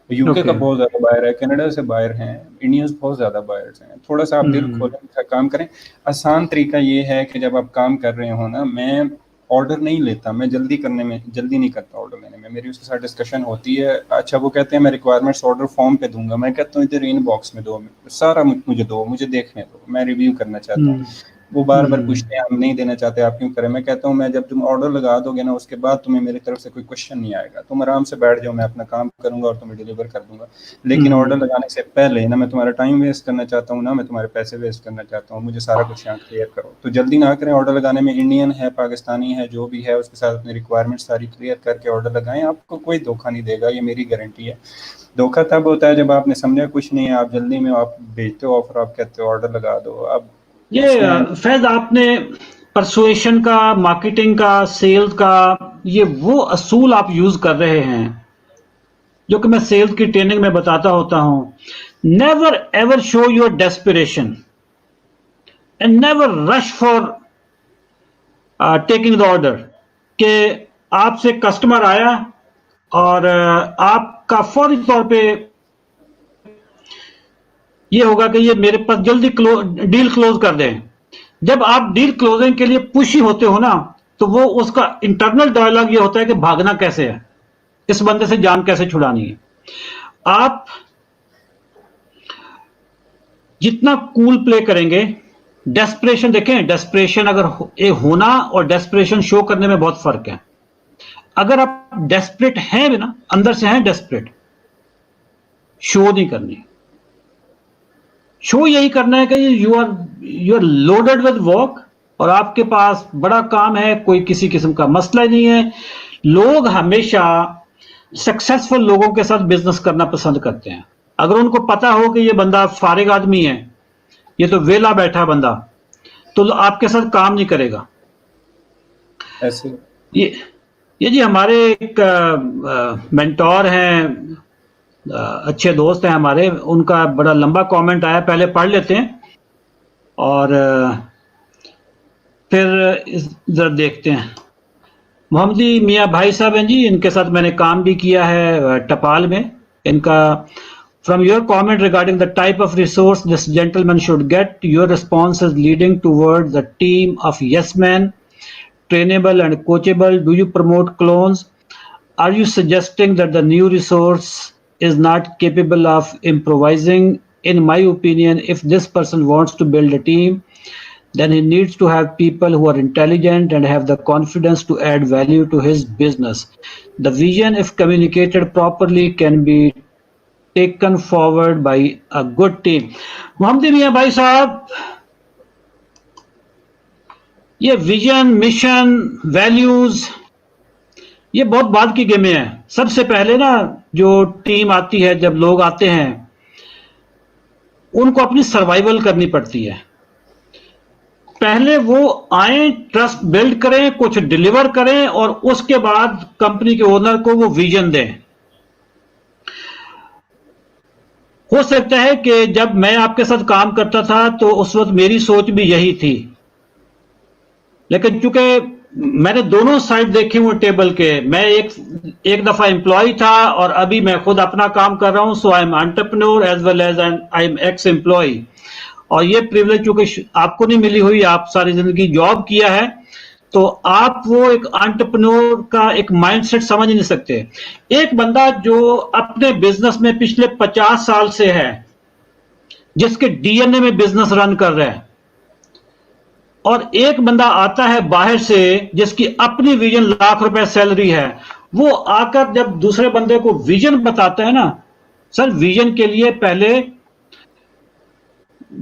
यूके का बहुत ज़्यादा बायर है, कनाडा से बायर हैं, इंडियंस बहुत ज़्यादा बायर्स हैं। थोड़ा सा आप दिल खोलें, काम करें। आसान तरीका ये है कि जब आप काम कर रहे हो ना, मैं ऑर्डर नहीं लेता, मैं जल्दी नहीं करता ऑर्डर लेने में। मेरी उसके साथ डिस्कशन होती है। अच्छा, वो कहते हैं मैं रिक्वायरमेंट्स ऑर्डर फॉर्म पे दूंगा, मैं कहता हूँ इधर इनबॉक्स में दो, सारा मुझे दो, मुझे देखने दो, मैं रिव्यू करना चाहता हूँ। वो बार बार पूछते हैं हम नहीं देना चाहते, आप क्यों करें? मैं कहता हूँ मैं जब तुम ऑर्डर लगा दोगे ना, उसके बाद तुम्हें मेरी तरफ से कोई क्वेश्चन नहीं आएगा, तुम आराम से बैठ जाओ, मैं अपना काम करूंगा और तुम्हें डिलीवर कर दूंगा। लेकिन ऑर्डर लगाने से पहले ना मैं तुम्हारा टाइम वेस्ट करना चाहता हूँ, ना मैं तुम्हारे पैसे वेस्ट करना चाहता हूँ, मुझे सारा कुछ यहाँ क्लियर करो। तो जल्दी ना करें ऑर्डर लगाने में। इंडियन है, पाकिस्तानी है, जो भी है, उसके साथ अपनी रिक्वायरमेंट सारी क्लियर करके ऑर्डर लगाएं, आपको कोई धोखा नहीं देगा, ये मेरी गारंटी है। धोखा तब होता है जब आपने समझा कुछ नहीं है, आप जल्दी में आप भेजते हो ऑफर, आप कहते हो ऑर्डर लगा दो। अब ये फैज, आपने परसुएशन का, मार्केटिंग का, सेल्स का, ये वो असूल आप यूज कर रहे हैं जो कि मैं सेल्स की ट्रेनिंग में बताता होता हूं। Never ever show your desperation and never rush for taking the order. कि आपसे कस्टमर आया और आपका फौरी तौर पे ये होगा कि ये मेरे पास जल्दी डील क्लोज कर दें। जब आप डील क्लोजिंग के लिए पुशी होते हो ना, तो वो उसका इंटरनल डायलॉग ये होता है कि भागना कैसे है, इस बंदे से जान कैसे छुड़ानी है। आप जितना कूल प्ले करेंगे, डेस्परेशन देखें, डेस्परेशन अगर होना और डेस्परेशन शो करने में बहुत फर्क है। अगर आप डेस्परेट हैं भी ना, अंदर से हैं डेस्परेट, शो नहीं करनी। शो यही करना है कि you are loaded with work और आपके पास बड़ा काम है, कोई किसी किस्म का मसला ही नहीं है। लोग हमेशा सक्सेसफुल लोगों के साथ बिजनेस करना पसंद करते हैं। अगर उनको पता हो कि ये बंदा फारिग आदमी है, ये तो वेला बैठा बंदा, तो आपके साथ काम नहीं करेगा। ऐसे ये जी हमारे एक मेंटोर हैं, अच्छे दोस्त हैं हमारे, उनका बड़ा लंबा कमेंट आया, पहले पढ़ लेते हैं और फिर इधर देखते हैं। मोहम्मदी मियाँ भाई साहब हैं जी, इनके साथ मैंने काम भी किया है टपाल में। इनका From your comment regarding the type of resource this gentleman should get, your response is leading towards a team of yes men, trainable and coachable. Do you promote clones? Are you suggesting that the new resource is not capable of improvising? In my opinion, if this person wants to build a team, then he needs to have people who are intelligent and have the confidence to add value to his business. The vision, if communicated properly, can be taken forward by a good team. Mohammad मियां भाई साहब, ये vision, mission, values, ये बहुत बाद की गेमें हैं। सबसे पहले ना जो टीम आती है, जब लोग आते हैं, उनको अपनी सर्वाइवल करनी पड़ती है। पहले वो आए, ट्रस्ट बिल्ड करें, कुछ डिलीवर करें और उसके बाद कंपनी के ओनर को वो विजन दें। हो सकता है कि जब मैं आपके साथ काम करता था तो उस वक्त मेरी सोच भी यही थी, लेकिन चूंकि मैंने दोनों साइड देखे हुए टेबल के, मैं एक दफा एम्प्लॉय था और अभी मैं खुद अपना काम कर रहा हूं, so I am entrepreneur as well as I am ex employ. और ये प्रिविलेज चूंकि आपको नहीं मिली हुई, आप सारी जिंदगी जॉब किया है, तो आप वो एक एंटरप्रेन्योर का एक माइंडसेट समझ नहीं सकते। एक बंदा जो अपने बिजनेस में पिछले 50 साल से है, जिसके डीएनए में बिजनेस रन कर रहा है, और एक बंदा आता है बाहर से जिसकी अपनी विजन लाख रुपए सैलरी है, वो आकर जब दूसरे बंदे को विजन बताता है ना, सर विजन के लिए पहले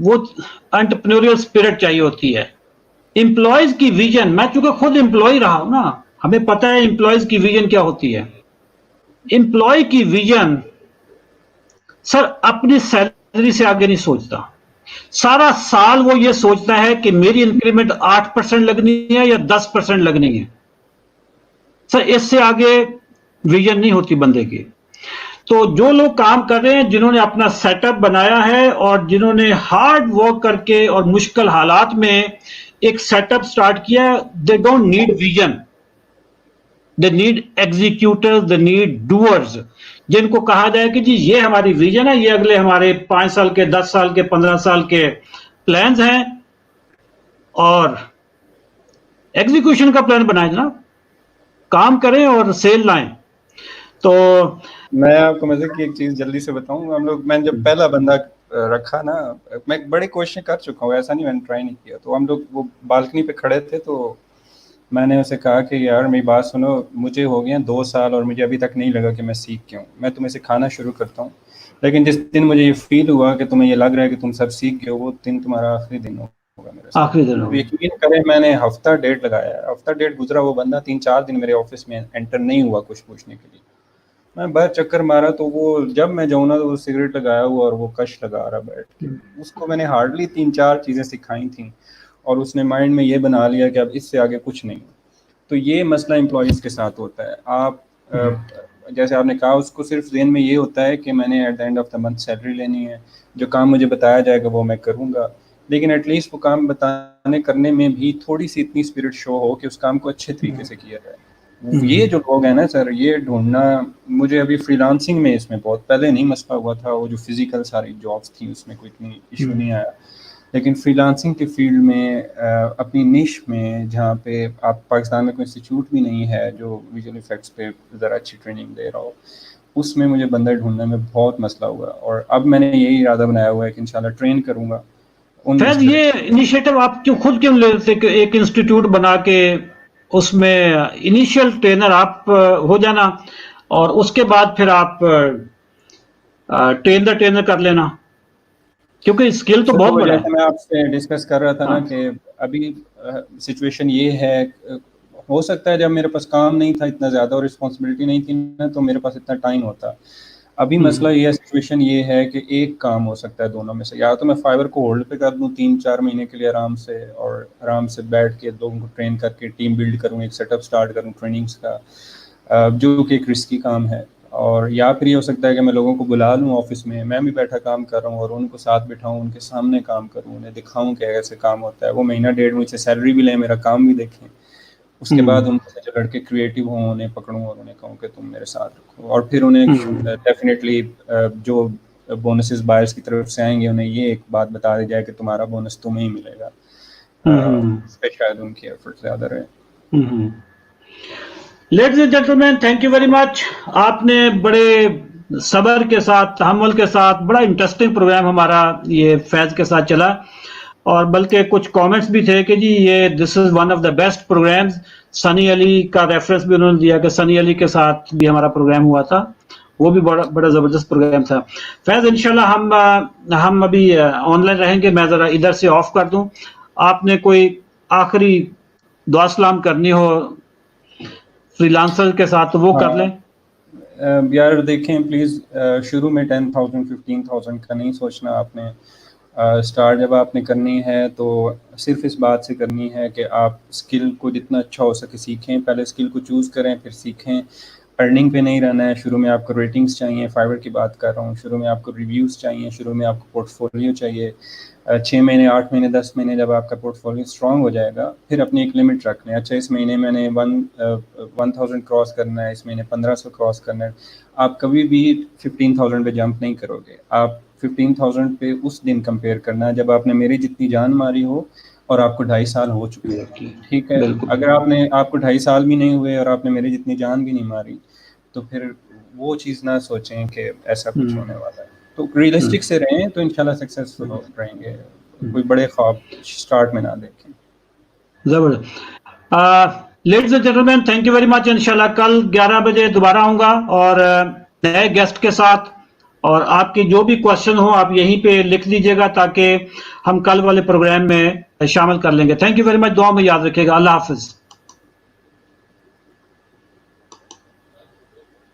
वो एंटरप्रेन्योरियल स्पिरिट चाहिए होती है। एम्प्लॉयज की विजन, मैं चूंकि खुद एम्प्लॉय रहा हूं ना, हमें पता है एम्प्लॉयज की विजन क्या होती है। एम्प्लॉय की विजन सर अपनी सैलरी से आगे नहीं सोचता। सारा साल वो ये सोचता है कि मेरी इंक्रीमेंट 8% लगनी है या 10% लगनी है। सर इससे आगे विजन नहीं होती बंदे की। तो जो लोग काम कर रहे हैं, जिन्होंने अपना सेटअप बनाया है और जिन्होंने हार्ड वर्क करके और मुश्किल हालात में एक सेटअप स्टार्ट किया, they don't need vision, they need executors, they need doers, जिनको कहा जाए कि जी ये हमारी विजन है, ये अगले हमारे 5 साल के, 10 साल के, 15 साल के प्लान्स हैं, और एग्जीक्यूशन का प्लान बनाए जनाब, काम करें और सेल लाएं। तो मैं आपको मजे की एक चीज जल्दी से बताऊं। हम लोग, मैंने जब पहला बंदा रखा ना, मैं बड़े कोशिश कर चुका हूँ, ऐसा नहीं मैंने ट्राई नहीं किया। तो हम लोग वो बालकनी पे खड़े थे, तो मैंने उसे कहा कि यार मेरी बात सुनो, मुझे हो गए 2 साल और मुझे अभी तक नहीं लगा कि मैं सीख गया हूँ। मैं तुम्हें सिखाना शुरू करता हूँ, लेकिन जिस दिन मुझे ये फील हुआ कि तुम्हें ये लग रहा है कि तुम सब सीख गए हो, वो दिन तुम्हारा आखिरी दिन होगा मेरे साथ। आखिरी दिन तो यकीन करें, मैंने हफ्ता डेढ़ लगाया, हफ्ता डेढ़ गुजरा, वो बंदा 3-4 दिन मेरे ऑफिस में एंटर नहीं हुआ कुछ पूछने के लिए। मैं बाहर चक्कर मारा तो वो, जब मैं जाऊँ ना, तो वो सिगरेट लगाया हुआ और वो कश लगा रहा बैठ के। उसको मैंने हार्डली 3-4 चीज़ें सिखाई थी, और उसने माइंड में ये बना लिया कि अब इससे आगे कुछ नहीं। तो ये मसला एम्प्लॉयज़ के साथ होता है। आप जैसे आपने कहा, उसको सिर्फ ज़हन में ये होता है कि मैंने at the end of the month salary लेनी है, जो काम मुझे बताया जाएगा वो मैं करूँगा, लेकिन एटलीस्ट वो काम बताने करने में भी थोड़ी सी इतनी स्पिरिट शो हो कि उस काम को अच्छे तरीके से किया जाए। ये जो लोग हैं ना सर, ये ढूंढना मुझे अभी फ्रीलांसिंग में इसमें बहुत पहले नहीं मसला हुआ था, वो जो फिजिकल सारी जॉब्स थी उसमें कोई इतनी इशू नहीं आया, लेकिन फ्रीलांसिंग के फील्ड में अपनी निश में जहाँ पे आप पाकिस्तान में कोई इंस्टीट्यूट भी नहीं है जो विजुअल इफेक्ट्स पे ज़रा अच्छी ट्रेनिंग दे रहा हो, उसमें मुझे बंदा ढूंढने में बहुत मसला हुआ। और अब मैंने यही इरादा बनाया हुआ है कि इंशाल्लाह ट्रेन करूँगा। फैज, ये इनिशिएटिव आप खुद क्यों लेते कि एक इंस्टीट्यूट बना के उसमें इनिशियल ट्रेनर आप हो जाना और उसके बाद फिर आप ट्रेन द ट्रेनर कर लेना, क्योंकि स्किल तो बहुत बड़ा है। मैं आपसे डिस्कस कर रहा था ना कि अभी सिचुएशन ये है, हो सकता है जब मेरे पास काम नहीं था इतना ज़्यादा और रिस्पॉन्सिबिलिटी नहीं थी ना, तो मेरे पास इतना टाइम होता। अभी मसला ये सिचुएशन ये है कि एक काम हो सकता है दोनों में से, या तो मैं फाइवर को होल्ड पे कर दूं 3-4 महीने के लिए आराम से, और आराम से बैठ के लोगों को ट्रेन करके टीम बिल्ड करूं, एक सेटअप स्टार्ट करूं ट्रेनिंग्स का, जो कि एक रिस्की काम है। और या फिर ये हो सकता है कि मैं लोगों को बुला लूँ ऑफिस में, मैं भी बैठा काम कर रहा हूँ और उनको साथ बिठाऊँ, उनके सामने काम करूँ, उन्हें दिखाऊँ कि ऐसे काम होता है, वो महीना डेढ़ मुझसे सैलरी भी लें, मेरा काम भी देखें। उसके बाद उनसे जो लड़के क्रिएटिव हों उन्हें पकड़ूं और उन्हें कहूँ कि तुम मेरे साथ रखो, और फिर उन्हें डेफिनेटली जो बोनसेस बायर्स की तरफ से आएंगे उन्हें ये एक बात बता दी जाए कि तुम्हारा बोनस तुम्हें ही मिलेगा। इस पे शायद उनकी एफर्ट ज़्यादा रहे। Ladies and gentleman, thank you very much. आपने बड़े सब्र के साथ, तहम्मुल के साथ, बड़ा इंटरेस्टिंग प्रोग्राम हमारा ये फैज के साथ चला, और बल्कि कुछ कमेंट्स भी थे कि जी ये this is one of the best programs. Sunny Ali का रेफरेंस भी उन्होंने दिया कि सनी अली के साथ भी हमारा प्रोग्राम हुआ था, वो भी बड़ा ज़बरदस्त प्रोग्राम था। फैज, इंशाल्लाह हम अभी ऑनलाइन रहेंगे। मैं ज़रा इधर से ऑफ कर दूं, आपने कोई आखिरी दुआ सलाम करनी हो फ्रीलांसर के साथ तो वो कर लें। यार देखें प्लीज़, शुरू में 10,000 15,000 का नहीं सोचना आपने। स्टार्ट जब आपने करनी है तो सिर्फ इस बात से करनी है कि आप स्किल को जितना अच्छा हो सके सीखें, पहले स्किल को चूज़ करें फिर सीखें। अर्निंग पे नहीं रहना है, शुरू में आपको रेटिंग्स चाहिए, फाइवर की बात कर रहा हूँ, शुरू में आपको रिव्यूज़ चाहिए, शुरू में आपको पोर्टफोलियो चाहिए। 6 महीने 8 महीने 10 महीने जब आपका पोर्टफोलियो स्ट्रॉन्ग हो जाएगा, फिर अपनी एक लिमिट रख लें। अच्छा, इस महीने मैंने 1000 क्रॉस करना है, इस महीने 1500 क्रॉस करना है। आप कभी भी 15,000 पे जंप नहीं करोगे, आप 15,000 पे उस दिन कंपेयर करना है जब आपने मेरी जितनी जान मारी हो और आपको 2.5 साल हो चुके हैं। ठीक है, अगर आपको 2.5 साल भी नहीं हुए और आपने मेरी जितनी जान भी नहीं मारी, तो फिर वो चीज़ ना सोचें कि ऐसा कुछ होने वाला है। तो रियलिस्टिक से रहें तो इंशाल्लाह सक्सेसफुल रहेंगे। कोई बड़े ख्वाब स्टार्ट में ना देखें। जबरदस्त। Ladies and gentleman, thank you very much. इंशाल्लाह कल 11 बजे दोबारा आऊँगा और नए गेस्ट के साथ, और आपकी जो भी क्वेश्चन हो आप यहीं पे लिख लीजिएगा ताकि हम कल वाले प्रोग्राम में शामिल कर लेंगे। थैंक यू वेरी मच, दुआ में याद रखिएगा। अल्लाह हाफिज़।